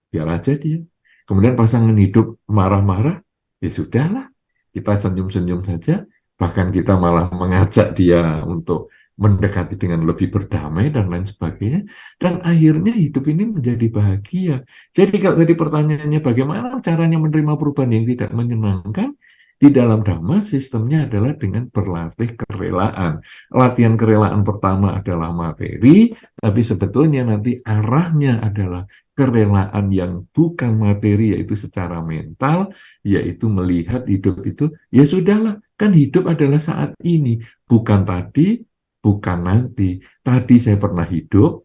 biar aja dia. Kemudian pasangan hidup marah-marah, ya sudahlah, kita senyum-senyum saja. Bahkan kita malah mengajak dia untuk mendekati dengan lebih berdamai dan lain sebagainya. Dan akhirnya hidup ini menjadi bahagia. Jadi kalau tadi pertanyaannya bagaimana caranya menerima perubahan yang tidak menyenangkan, di dalam Dhamma sistemnya adalah dengan berlatih kerelaan. Latihan kerelaan pertama adalah materi, tapi sebetulnya nanti arahnya adalah kerelaan yang bukan materi, yaitu secara mental, yaitu melihat hidup itu, ya sudahlah, kan hidup adalah saat ini, bukan tadi, bukan nanti. Tadi saya pernah hidup,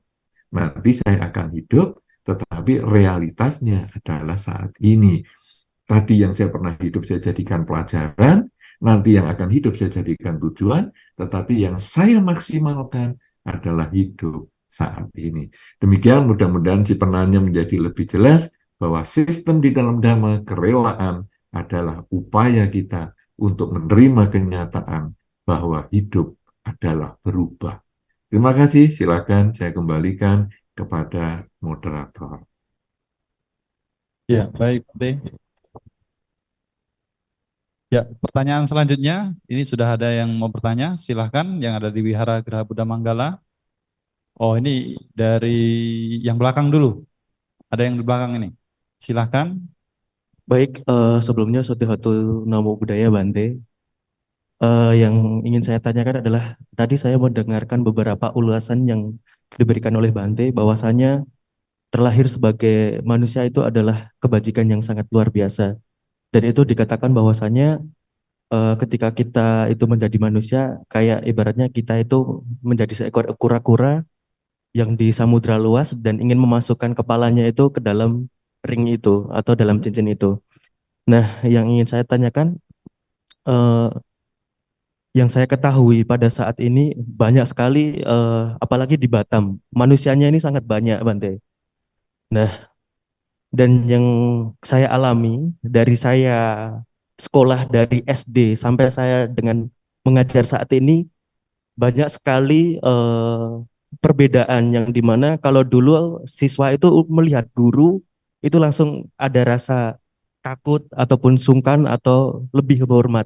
nanti saya akan hidup, tetapi realitasnya adalah saat ini. Tadi yang saya pernah hidup saya jadikan pelajaran, nanti yang akan hidup saya jadikan tujuan, tetapi yang saya maksimalkan adalah hidup saat ini. Demikian mudah-mudahan si penanya menjadi lebih jelas bahwa sistem di dalam Dhamma, kerelaan adalah upaya kita untuk menerima kenyataan bahwa hidup adalah berubah. Terima kasih, silakan saya kembalikan kepada moderator.
Ya, baik, Bante. Ya, pertanyaan selanjutnya, ini sudah ada yang mau bertanya, silahkan yang ada di Wihara Geraha Buddha Manggala. Oh, ini dari yang belakang dulu, ada yang di belakang ini, silahkan.
Baik, sebelumnya Sodihatu Namo Buddhaya Bante. Yang ingin saya tanyakan adalah tadi saya mendengarkan beberapa ulasan yang diberikan oleh Bante bahwasanya terlahir sebagai manusia itu adalah kebajikan yang sangat luar biasa. Dan itu dikatakan bahwasanya ketika kita itu menjadi manusia, kayak ibaratnya kita itu menjadi seekor kura-kura yang di samudra luas dan ingin memasukkan kepalanya itu ke dalam ring itu atau dalam cincin itu. Nah, yang ingin saya tanyakan, eh, yang saya ketahui pada saat ini banyak sekali, apalagi di Batam, manusianya ini sangat banyak, Bante. Nah, dan yang saya alami dari saya sekolah dari SD sampai saya dengan mengajar saat ini, banyak sekali perbedaan yang dimana kalau dulu siswa itu melihat guru itu langsung ada rasa takut ataupun sungkan atau lebih hormat.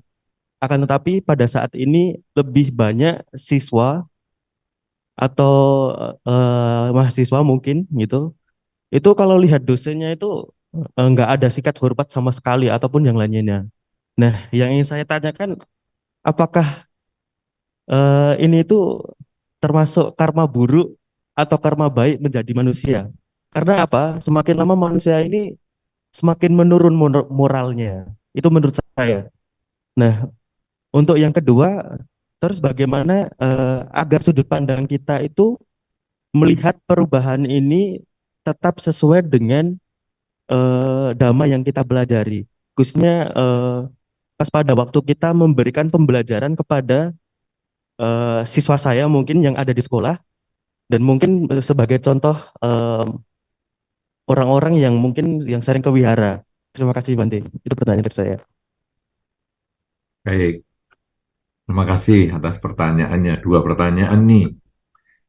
Akan tetapi pada saat ini lebih banyak siswa atau mahasiswa mungkin gitu, itu kalau lihat dosennya itu nggak ada sikap hormat sama sekali ataupun yang lainnya. Nah, yang ingin saya tanyakan, apakah ini itu termasuk karma buruk atau karma baik menjadi manusia? Karena apa? Semakin lama manusia ini semakin menurun moralnya. Itu menurut saya. Nah, untuk yang kedua, terus bagaimana agar sudut pandang kita itu melihat perubahan ini tetap sesuai dengan dhamma yang kita pelajari. Khususnya pas pada waktu kita memberikan pembelajaran kepada siswa saya mungkin yang ada di sekolah, dan mungkin sebagai contoh orang-orang yang mungkin yang sering ke wihara. Terima kasih Bante. Itu pertanyaan dari saya.
Baik, terima kasih atas pertanyaannya. Dua pertanyaan nih.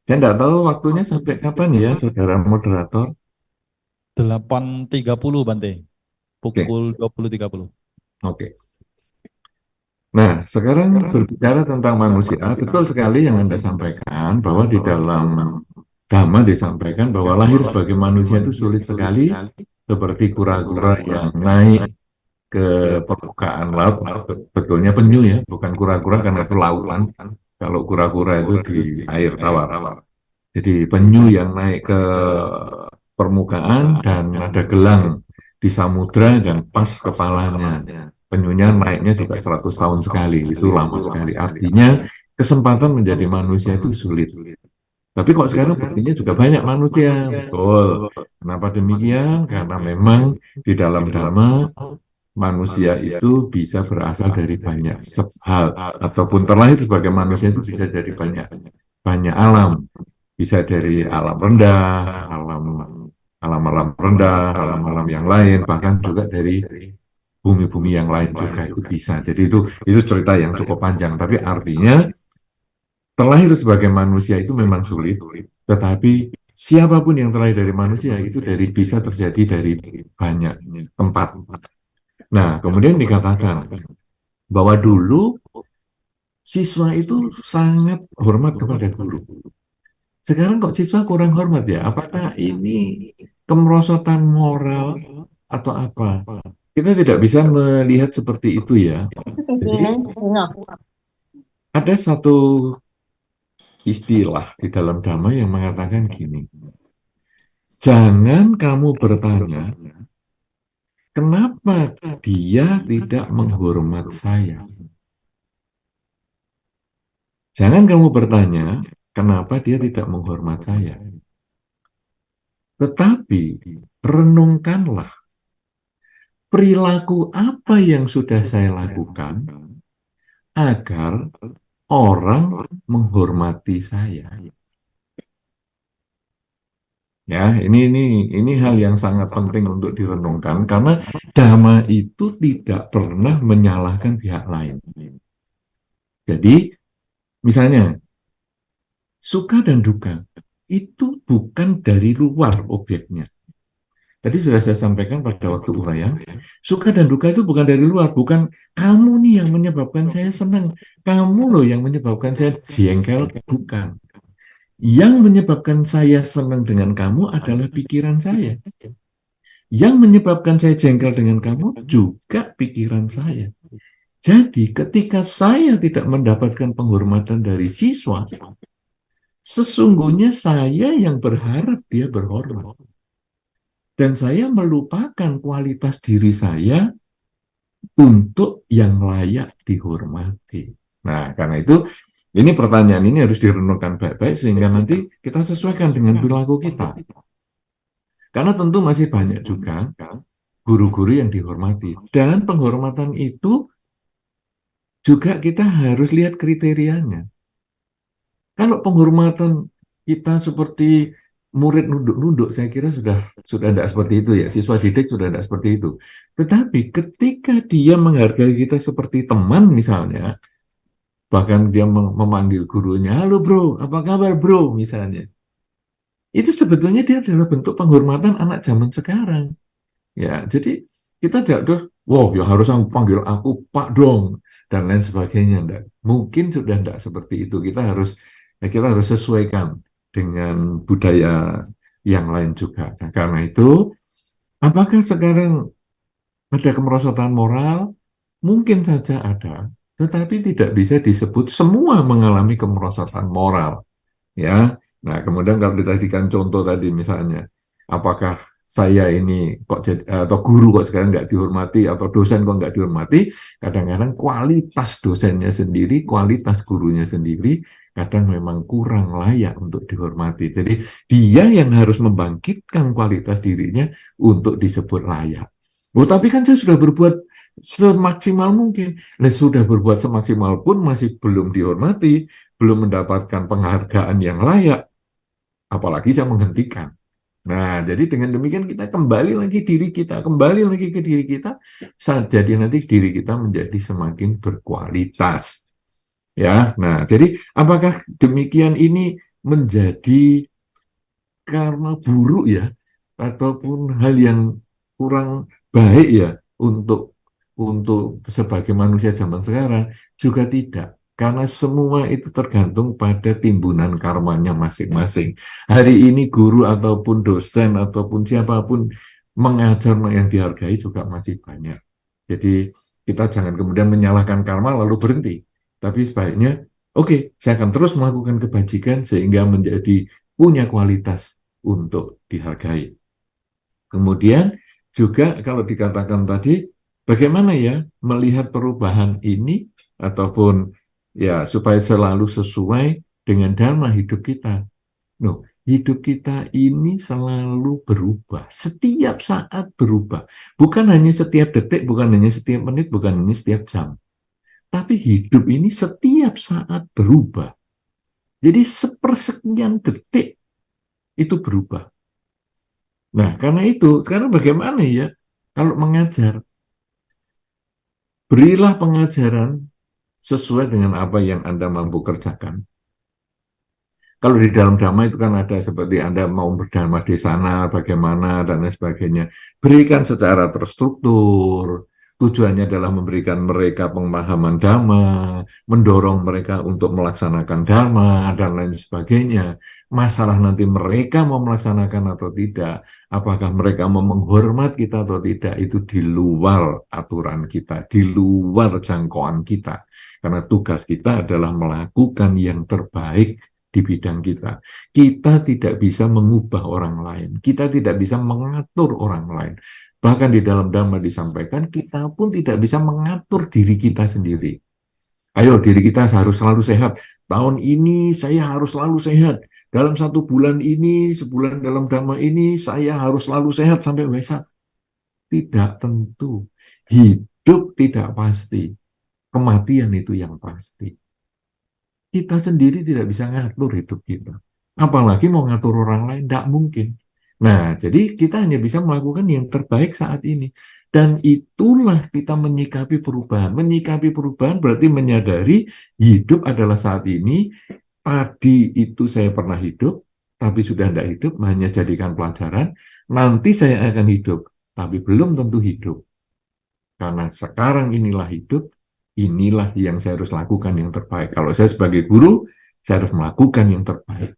Saya tidak tahu waktunya sampai kapan ya, saudara moderator.
8.30 Bante,
Oke.
pukul 20.30.
Oke. Nah, sekarang berbicara tentang manusia, betul sekali yang Anda sampaikan bahwa di dalam Dhamma disampaikan bahwa lahir sebagai manusia itu sulit sekali, seperti kura-kura yang naik ke permukaan laut. Betulnya penyu ya, bukan kura-kura karena itu lautan. Kalau kura-kura itu di air tawar. Jadi penyu yang naik ke permukaan dan ada gelang di samudra dan pas kepalanya. Penyunya naiknya juga 100 tahun sekali, itu lama sekali. Artinya kesempatan menjadi manusia itu sulit. Tapi kok sekarang buktinya juga banyak manusia, betul. Kenapa demikian? Karena memang di dalam Dhamma manusia itu bisa berasal dari banyak hal, ataupun terlahir sebagai manusia itu bisa dari banyak alam. Bisa dari alam rendah, alam-alam rendah, alam-alam yang lain, bahkan juga dari bumi-bumi yang lain juga itu bisa. Jadi itu cerita yang cukup panjang. Tapi artinya terlahir sebagai manusia itu memang sulit. Tetapi siapapun yang terlahir dari manusia itu bisa terjadi dari banyak tempat. Nah, kemudian dikatakan bahwa dulu siswa itu sangat hormat kepada guru. Sekarang kok siswa kurang hormat ya? Apakah ini kemerosotan moral atau apa? Kita tidak bisa melihat seperti itu ya. Jadi ada satu istilah di dalam Dhamma yang mengatakan gini, jangan kamu bertanya, kenapa dia tidak menghormat saya? Jangan kamu bertanya, kenapa dia tidak menghormat saya? Tetapi, renungkanlah, perilaku apa yang sudah saya lakukan agar orang menghormati saya. Ya, ini hal yang sangat penting untuk direnungkan karena Dhamma itu tidak pernah menyalahkan pihak lain. Jadi, misalnya suka dan duka itu bukan dari luar objeknya. Tadi sudah saya sampaikan pada waktu uraian, suka dan duka itu bukan dari luar, bukan kamu nih yang menyebabkan saya senang, kamu loh yang menyebabkan saya jengkel, bukan. Yang menyebabkan saya senang dengan kamu adalah pikiran saya. Yang menyebabkan saya jengkel dengan kamu juga pikiran saya. Jadi ketika saya tidak mendapatkan penghormatan dari siswa, sesungguhnya saya yang berharap dia berhormat. Dan saya melupakan kualitas diri saya untuk yang layak dihormati. Nah, karena itu ini pertanyaan ini harus direnungkan baik-baik sehingga nanti kita sesuaikan dengan perilaku kita. Karena tentu masih banyak juga guru-guru yang dihormati. Dan penghormatan itu juga kita harus lihat kriterianya. Kalau penghormatan kita seperti murid nunduk-nunduk, saya kira sudah tidak seperti itu ya. Siswa didik sudah tidak seperti itu. Tetapi ketika dia menghargai kita seperti teman misalnya, bahkan dia memanggil gurunya, halo bro, apa kabar bro, misalnya. Itu sebetulnya dia adalah bentuk penghormatan anak zaman sekarang. Ya, jadi kita tidak terus, wow, ya harus panggil aku Pak dong, dan lain sebagainya. Enggak. Mungkin sudah tidak seperti itu. Kita harus sesuaikan dengan budaya yang lain juga. Nah, karena itu, apakah sekarang ada kemerosotan moral? Mungkin saja ada, tetapi tidak bisa disebut semua mengalami kemerosotan moral. Ya, nah kemudian kalau ditadikan contoh tadi misalnya, apakah saya ini kok jadi, atau guru kok sekarang nggak dihormati, atau dosen kok nggak dihormati, kadang-kadang kualitas dosennya sendiri, kualitas gurunya sendiri, kadang memang kurang layak untuk dihormati. Jadi dia yang harus membangkitkan kualitas dirinya untuk disebut layak. Oh, tapi kan saya sudah berbuat semaksimal mungkin. Nah, sudah berbuat semaksimal pun masih belum dihormati, belum mendapatkan penghargaan yang layak, apalagi saya menghentikan. Nah, jadi dengan demikian kita kembali lagi ke diri kita, jadi nanti diri kita menjadi semakin berkualitas. Ya, nah, jadi apakah demikian ini menjadi karena buruk ya, ataupun hal yang kurang baik ya untuk sebagai manusia zaman sekarang? Juga tidak. Karena semua itu tergantung pada timbunan karmanya masing-masing. Hari ini guru ataupun dosen ataupun siapapun mengajar yang dihargai juga masih banyak. Jadi kita jangan kemudian menyalahkan karma lalu berhenti. Tapi sebaiknya, oke, saya akan terus melakukan kebajikan sehingga menjadi punya kualitas untuk dihargai. Kemudian juga kalau dikatakan tadi, bagaimana ya melihat perubahan ini ataupun ya supaya selalu sesuai dengan dharma hidup kita. No, hidup kita ini selalu berubah, setiap saat berubah. Bukan hanya setiap detik, bukan hanya setiap menit, bukan hanya setiap jam. Tapi hidup ini setiap saat berubah. Jadi sepersekian detik itu berubah. Nah, karena bagaimana ya kalau mengajar? Berilah pengajaran sesuai dengan apa yang Anda mampu kerjakan. Kalau di dalam Dhamma itu kan ada seperti Anda mau berdharma di sana, bagaimana, dan lain sebagainya. Berikan secara terstruktur, Tujuannya adalah memberikan mereka pemahaman dhamma, mendorong mereka untuk melaksanakan dhamma, dan lain sebagainya. Masalah nanti mereka mau melaksanakan atau tidak, apakah mereka mau menghormat kita atau tidak, itu di luar aturan kita, di luar jangkauan kita. Karena tugas kita adalah melakukan yang terbaik di bidang kita. Kita tidak bisa mengubah orang lain, kita tidak bisa mengatur orang lain. Bahkan di dalam Dhamma disampaikan, kita pun tidak bisa mengatur diri kita sendiri. Ayo, diri kita harus selalu sehat. Tahun ini saya harus selalu sehat. Dalam 1 bulan ini, sebulan dalam Dhamma ini, saya harus selalu sehat sampai Wesak. Tidak tentu. Hidup tidak pasti. Kematian itu yang pasti. Kita sendiri tidak bisa ngatur hidup kita. Apalagi mau ngatur orang lain, tidak mungkin. Nah, jadi kita hanya bisa melakukan yang terbaik saat ini. Dan itulah kita menyikapi perubahan. Menyikapi perubahan berarti menyadari hidup adalah saat ini. Tadi itu saya pernah hidup, tapi sudah tidak hidup, hanya jadikan pelajaran. Nanti saya akan hidup, tapi belum tentu hidup. Karena sekarang inilah hidup, inilah yang saya harus lakukan yang terbaik. Kalau saya sebagai guru, saya harus melakukan yang terbaik.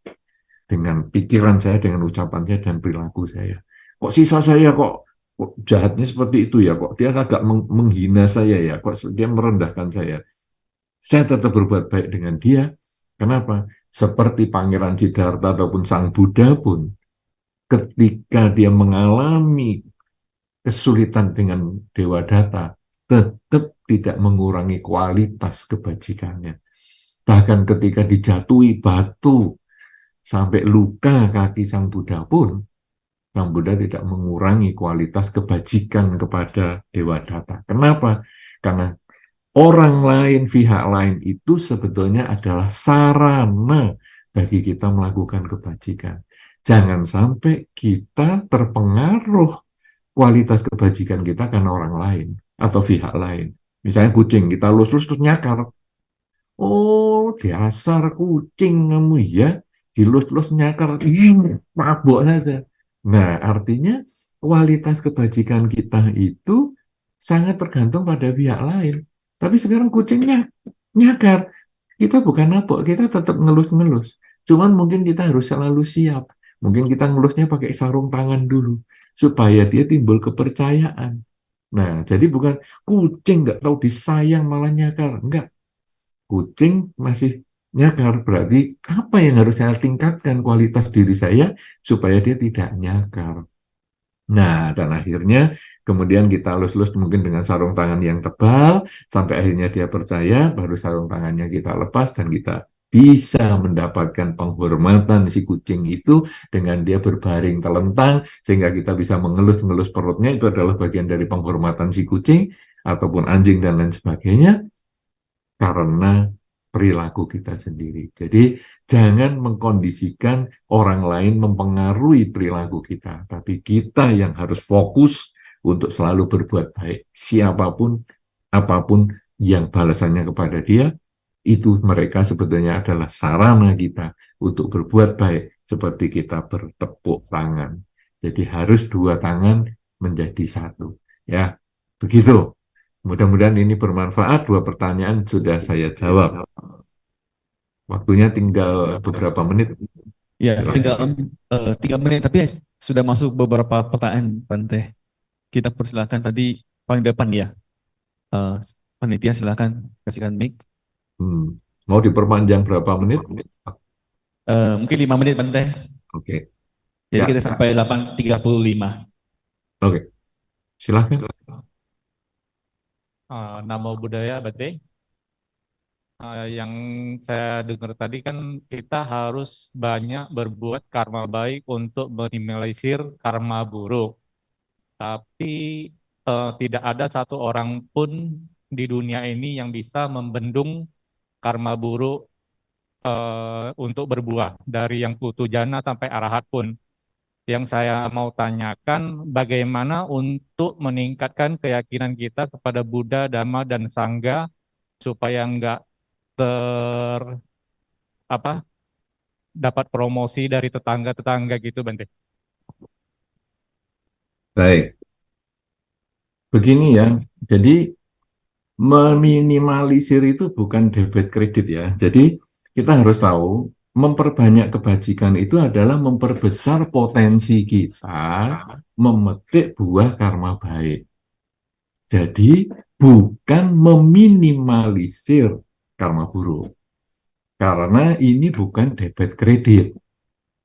Dengan pikiran saya, dengan ucapan saya, dan perilaku saya. Kok siswa saya kok jahatnya seperti itu ya? Kok dia agak menghina saya ya? Kok dia merendahkan saya? Saya tetap berbuat baik dengan dia. Kenapa? Seperti Pangeran Siddhartha ataupun Sang Buddha pun, ketika dia mengalami kesulitan dengan Dewa Data, tetap tidak mengurangi kualitas kebajikannya. Bahkan ketika dijatuhi batu sampai luka kaki Sang Buddha pun, Sang Buddha tidak mengurangi kualitas kebajikan kepada Dewa Data. Kenapa? Karena orang lain, pihak lain itu sebetulnya adalah sarana bagi kita melakukan kebajikan. Jangan sampai kita terpengaruh kualitas kebajikan kita karena orang lain atau pihak lain. Misalnya kucing, kita lus-lus terus nyakar. Oh, dasar kucing kamu ya, dilus-lus nyakar, mabuk saja. Nah, artinya kualitas kebajikan kita itu sangat tergantung pada pihak lain. Tapi sekarang kucingnya nyakar. Kita bukan mabuk, kita tetap ngelus-ngelus. Cuman mungkin kita harus selalu siap. Mungkin kita ngelusnya pakai sarung tangan dulu supaya dia timbul kepercayaan. Nah, jadi bukan kucing nggak tahu disayang malah nyakar. Enggak, kucing masih nyakar. Berarti apa yang harus saya tingkatkan kualitas diri saya supaya dia tidak nyakar. Nah, dan akhirnya kemudian kita lus-lus mungkin dengan sarung tangan yang tebal, sampai akhirnya dia percaya, baru sarung tangannya kita lepas dan kita bisa mendapatkan penghormatan si kucing itu dengan dia berbaring telentang, sehingga kita bisa mengelus-ngelus perutnya, itu adalah bagian dari penghormatan si kucing, ataupun anjing dan lain sebagainya, karena perilaku kita sendiri. Jadi jangan mengkondisikan orang lain mempengaruhi perilaku kita, tapi kita yang harus fokus untuk selalu berbuat baik. Siapapun, apapun yang balasannya kepada dia, itu mereka sebetulnya adalah sarana kita untuk berbuat baik, seperti kita bertepuk tangan. Jadi harus 2 tangan menjadi 1. Ya, begitu. Mudah-mudahan ini bermanfaat. 2 pertanyaan sudah saya jawab. Waktunya tinggal beberapa menit.
Ya,
Silahkan.
tinggal 3 menit, tapi sudah masuk beberapa pertanyaan, Bante. Kita persilakan tadi paling depan ya. Panitia silakan kasihkan mic.
Mau diperpanjang berapa menit?
Mungkin 5 menit, Bante.
Oke.
Jadi
Ya.
kita sampai 8.35.
Oke. Silahkan.
Namo Buddhaya, Bante. Yang saya dengar tadi kan kita harus banyak berbuat karma baik untuk minimalisir karma buruk. Tapi tidak ada satu orang pun di dunia ini yang bisa membendung karma buruk untuk berbuah. Dari yang putu jana sampai arahat pun. Yang saya mau tanyakan, bagaimana untuk meningkatkan keyakinan kita kepada Buddha, Dhamma, dan Sangha supaya nggak dapat promosi dari tetangga-tetangga gitu, Bante.
Baik. begini ya. Jadi meminimalisir itu bukan debit kredit ya. Jadi kita harus tahu memperbanyak kebajikan itu adalah memperbesar potensi kita memetik buah karma baik. Jadi bukan meminimalisir karma buruk. Karena ini bukan debit kredit.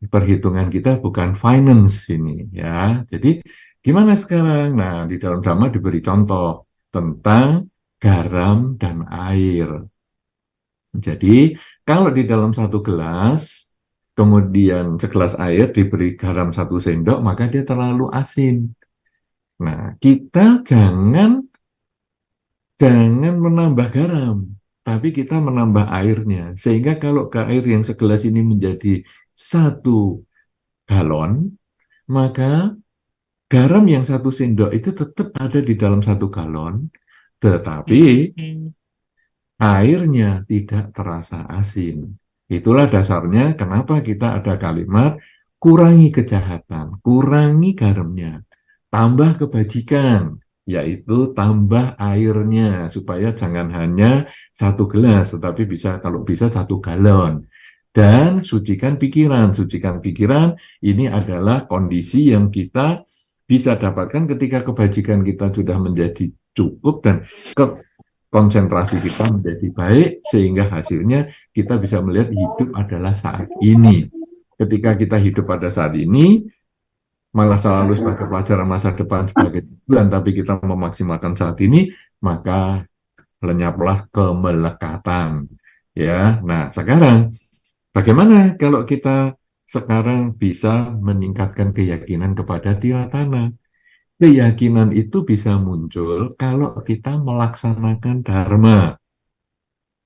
Perhitungan kita bukan finance ini ya. Jadi gimana sekarang? Nah, di dalam Dhamma diberi contoh tentang garam dan air. Jadi kalau di dalam satu gelas, kemudian segelas air diberi garam 1 sendok, maka dia terlalu asin. Nah, kita jangan menambah garam, tapi kita menambah airnya. Sehingga kalau air yang segelas ini menjadi 1 galon, maka garam yang 1 sendok itu tetap ada di dalam 1 galon, tetapi airnya tidak terasa asin. Itulah dasarnya kenapa kita ada kalimat kurangi kejahatan, kurangi garamnya, tambah kebajikan, yaitu tambah airnya, supaya jangan hanya 1 gelas, tetapi kalau bisa 1 galon. Dan sucikan pikiran. Sucikan pikiran ini adalah kondisi yang kita bisa dapatkan ketika kebajikan kita sudah menjadi cukup dan konsentrasi kita menjadi baik, sehingga hasilnya kita bisa melihat hidup adalah saat ini. Ketika kita hidup pada saat ini, malah selalu sebagai pelajaran masa depan sebagai tujuan, tapi kita memaksimalkan saat ini, maka lenyaplah kemelekatan. Ya, nah sekarang bagaimana kalau kita sekarang bisa meningkatkan keyakinan kepada Tiratana? Keyakinan itu bisa muncul kalau kita melaksanakan dharma.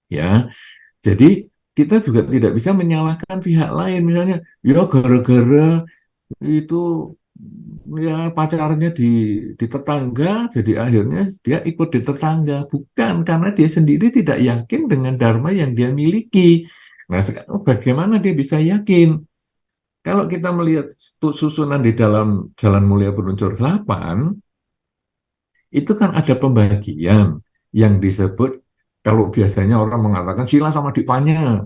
Ya, jadi kita juga tidak bisa menyalahkan pihak lain. Misalnya, ya gara-gara itu ya pacarnya di tetangga, jadi akhirnya dia ikut di tetangga. Bukan, karena dia sendiri tidak yakin dengan dharma yang dia miliki. Nah, sekarang bagaimana dia bisa yakin? Kalau kita melihat susunan di dalam Jalan Mulia Peluncur 8, itu kan ada pembagian yang disebut, kalau biasanya orang mengatakan sila sama dipanya.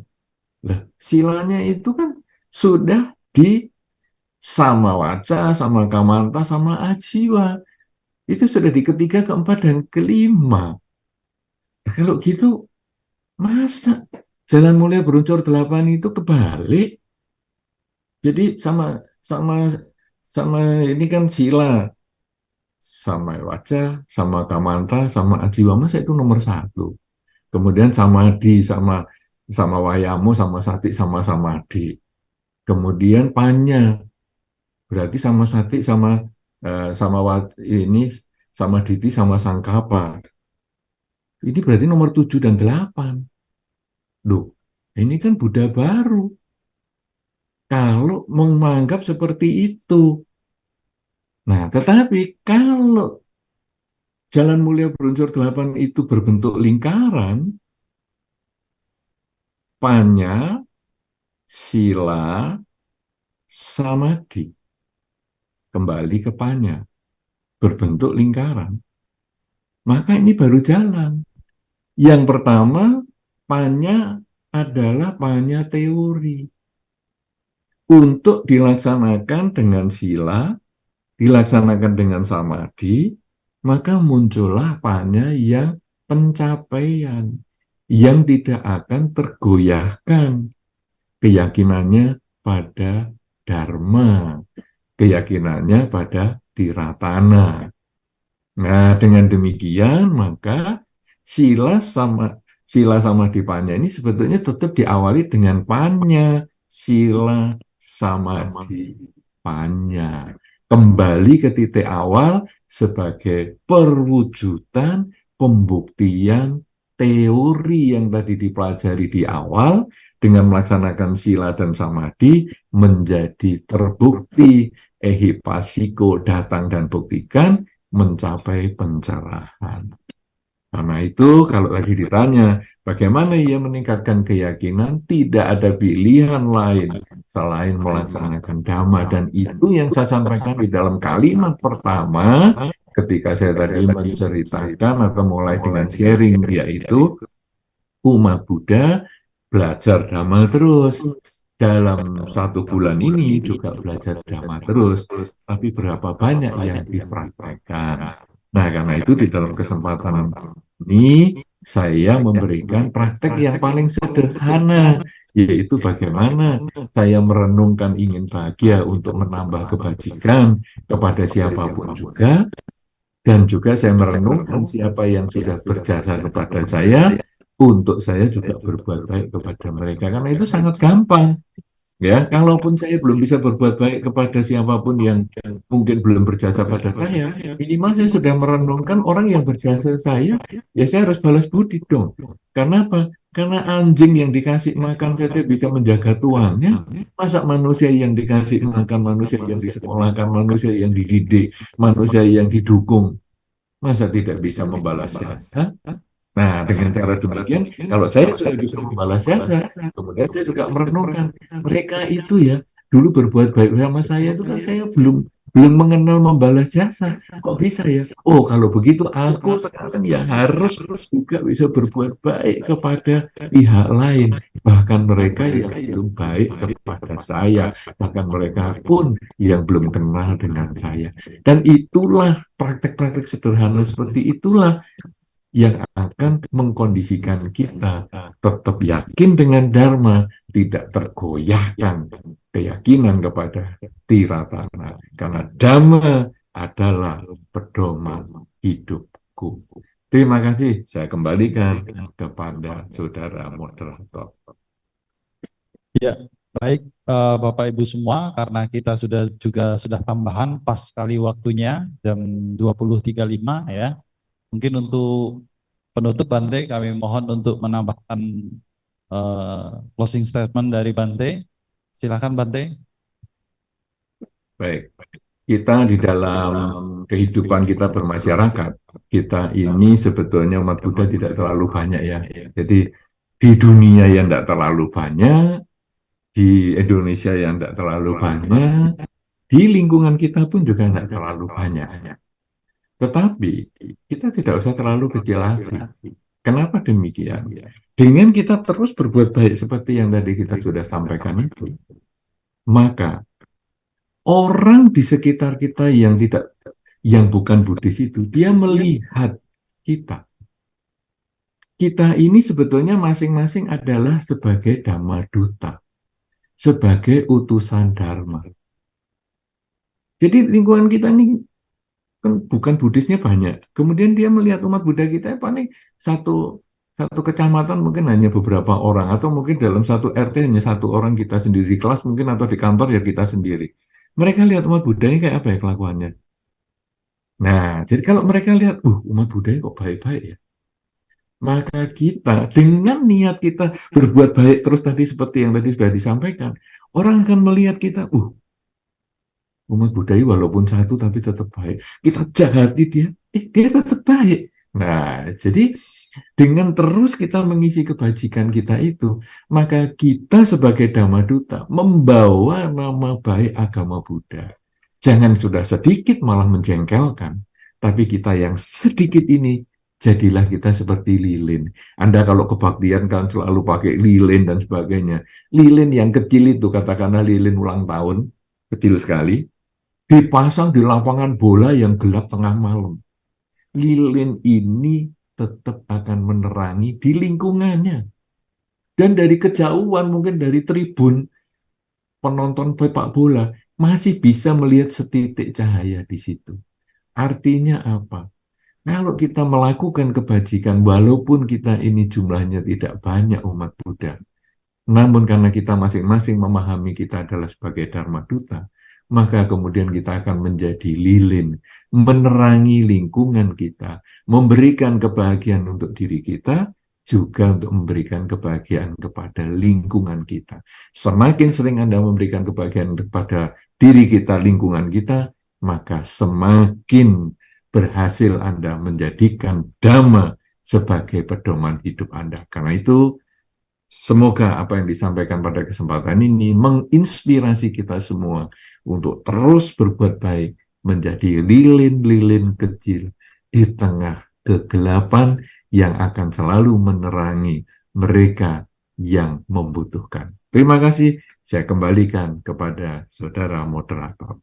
Nah, silanya itu kan sudah di sama waca, sama kamanta, sama ajiwa. Itu sudah di ketiga, keempat, dan kelima. Nah, kalau gitu, masa Jalan Mulia Peluncur 8 itu kebalik? Jadi sama ini kan sila, sama waca, sama kamanta, sama ajiwa, masa itu nomor 1. Kemudian samadhi, sama wayamu, sama sati, sama samadhi. Kemudian panya, berarti sama sati, sama ini, sama diti, sama sangkapa. Ini berarti nomor 7 dan 8. Loh, ini kan Buddha baru. Kalau menganggap seperti itu. Nah, tetapi kalau Jalan Mulia Peluncur 8 itu berbentuk lingkaran, panya, sila, samadhi. Kembali ke panya, berbentuk lingkaran. Maka ini baru jalan. Yang pertama, panya adalah panya teori. Untuk dilaksanakan dengan sila, dilaksanakan dengan samadhi, maka muncullah panya yang pencapaian, yang tidak akan tergoyahkan keyakinannya pada dharma, keyakinannya pada tiratana. Nah, dengan demikian maka sila sama dipanya ini sebetulnya tetap diawali dengan panya, sila, samadhi, panya. Kembali ke titik awal sebagai perwujudan pembuktian teori yang tadi dipelajari di awal, dengan melaksanakan sila dan samadhi menjadi terbukti ehipasiko, datang dan buktikan, mencapai pencerahan. Karena itu kalau tadi ditanya bagaimana ia meningkatkan keyakinan, tidak ada pilihan lain selain melaksanakan dhamma. Dan itu yang saya sampaikan di dalam kalimat pertama ketika saya tadi menceritakan atau mulai dengan sharing, yaitu umat Buddha belajar Dhamma terus. Dalam 1 bulan ini juga belajar Dhamma terus, tapi berapa banyak yang dipraktekkan. Nah, karena itu di dalam kesempatan ini saya memberikan praktek yang paling sederhana, yaitu bagaimana saya merenungkan ingin bahagia untuk menambah kebajikan kepada siapapun juga, dan juga saya merenungkan siapa yang sudah berjasa kepada saya, untuk saya juga berbuat baik kepada mereka. Karena itu sangat gampang. Ya, kalaupun saya belum bisa berbuat baik kepada siapapun yang mungkin belum berjasa pada saya, minimal saya sudah merenungkan orang yang berjasa saya, ya saya harus balas budi dong. Karena apa? Karena anjing yang dikasih makan saja bisa menjaga tuannya, masa manusia yang dikasih makan, manusia yang disekolahkan, manusia yang dididik, manusia yang didukung, masa tidak bisa membalas jasa? Nah, dengan cara demikian, kalau saya sudah bisa membalas jasa, kemudian saya juga merenungkan mereka itu ya dulu berbuat baik sama saya itu kan saya belum mengenal membalas jasa. Kok bisa ya? Oh, kalau begitu aku sekarang ya harus juga bisa berbuat baik kepada pihak lain, bahkan mereka yang belum baik kepada saya, bahkan mereka pun yang belum kenal dengan saya. Dan itulah praktek-praktek sederhana seperti itulah yang akan mengkondisikan kita tetap yakin dengan Dharma, tidak tergoyahkan keyakinan kepada Tiratana. Karena Dhamma adalah pedoman hidupku. Terima kasih, saya kembalikan kepada saudara moderator.
Ya, baik Bapak Ibu semua, karena kita sudah tambahan pas sekali waktunya jam 20.35 ya. Mungkin untuk penutup Bante, kami mohon untuk menambahkan closing statement dari Bante. Silakan Bante.
Baik, kita di dalam kehidupan kita bermasyarakat, kita ini sebetulnya umat Buddha tidak terlalu banyak ya. Jadi di dunia yang tidak terlalu banyak, di Indonesia yang tidak terlalu banyak, di lingkungan kita pun juga tidak terlalu banyak. Tetapi kita tidak usah terlalu kecil hati. Kenapa demikian? Dengan kita terus berbuat baik seperti yang tadi kita sudah sampaikan itu, maka orang di sekitar kita yang bukan Buddhis itu, dia melihat kita. Kita ini sebetulnya masing-masing adalah sebagai Dhamma Duta, sebagai utusan Dharma. Jadi lingkungan kita ini kan bukan Buddhisnya banyak. Kemudian dia melihat umat Buddha kita paling satu kecamatan mungkin hanya beberapa orang, atau mungkin dalam satu RT hanya satu orang kita sendiri, di kelas mungkin atau di kantor ya kita sendiri. Mereka lihat umat Buddha ini kayak apa ya kelakuannya. Nah, jadi kalau mereka lihat, umat Buddha ini kok baik-baik ya. Maka kita dengan niat kita berbuat baik terus tadi seperti yang tadi sudah disampaikan, orang akan melihat kita, umat Buddha walaupun satu tapi tetap baik. Kita jahati dia, dia tetap baik. Nah, jadi dengan terus kita mengisi kebajikan kita itu, maka kita sebagai Dhamma Duta membawa nama baik agama Buddha. Jangan sudah sedikit malah menjengkelkan, tapi kita yang sedikit ini, jadilah kita seperti lilin. Anda kalau kebaktian kan selalu pakai lilin dan sebagainya. Lilin yang kecil itu, katakanlah lilin ulang tahun, kecil sekali, dipasang di lapangan bola yang gelap tengah malam. Lilin ini tetap akan menerangi di lingkungannya. Dan dari kejauhan, mungkin dari tribun penonton sepak bola, masih bisa melihat setitik cahaya di situ. Artinya apa? Kalau kita melakukan kebajikan, walaupun kita ini jumlahnya tidak banyak umat Buddha, namun karena kita masing-masing memahami kita adalah sebagai Dharma Duta, maka kemudian kita akan menjadi lilin, menerangi lingkungan kita, memberikan kebahagiaan untuk diri kita, juga untuk memberikan kebahagiaan kepada lingkungan kita. Semakin sering Anda memberikan kebahagiaan kepada diri kita, lingkungan kita, maka semakin berhasil Anda menjadikan Dhamma sebagai pedoman hidup Anda. Karena itu, semoga apa yang disampaikan pada kesempatan ini menginspirasi kita semua untuk terus berbuat baik, menjadi lilin-lilin kecil di tengah kegelapan yang akan selalu menerangi mereka yang membutuhkan. Terima kasih, saya kembalikan kepada saudara moderator.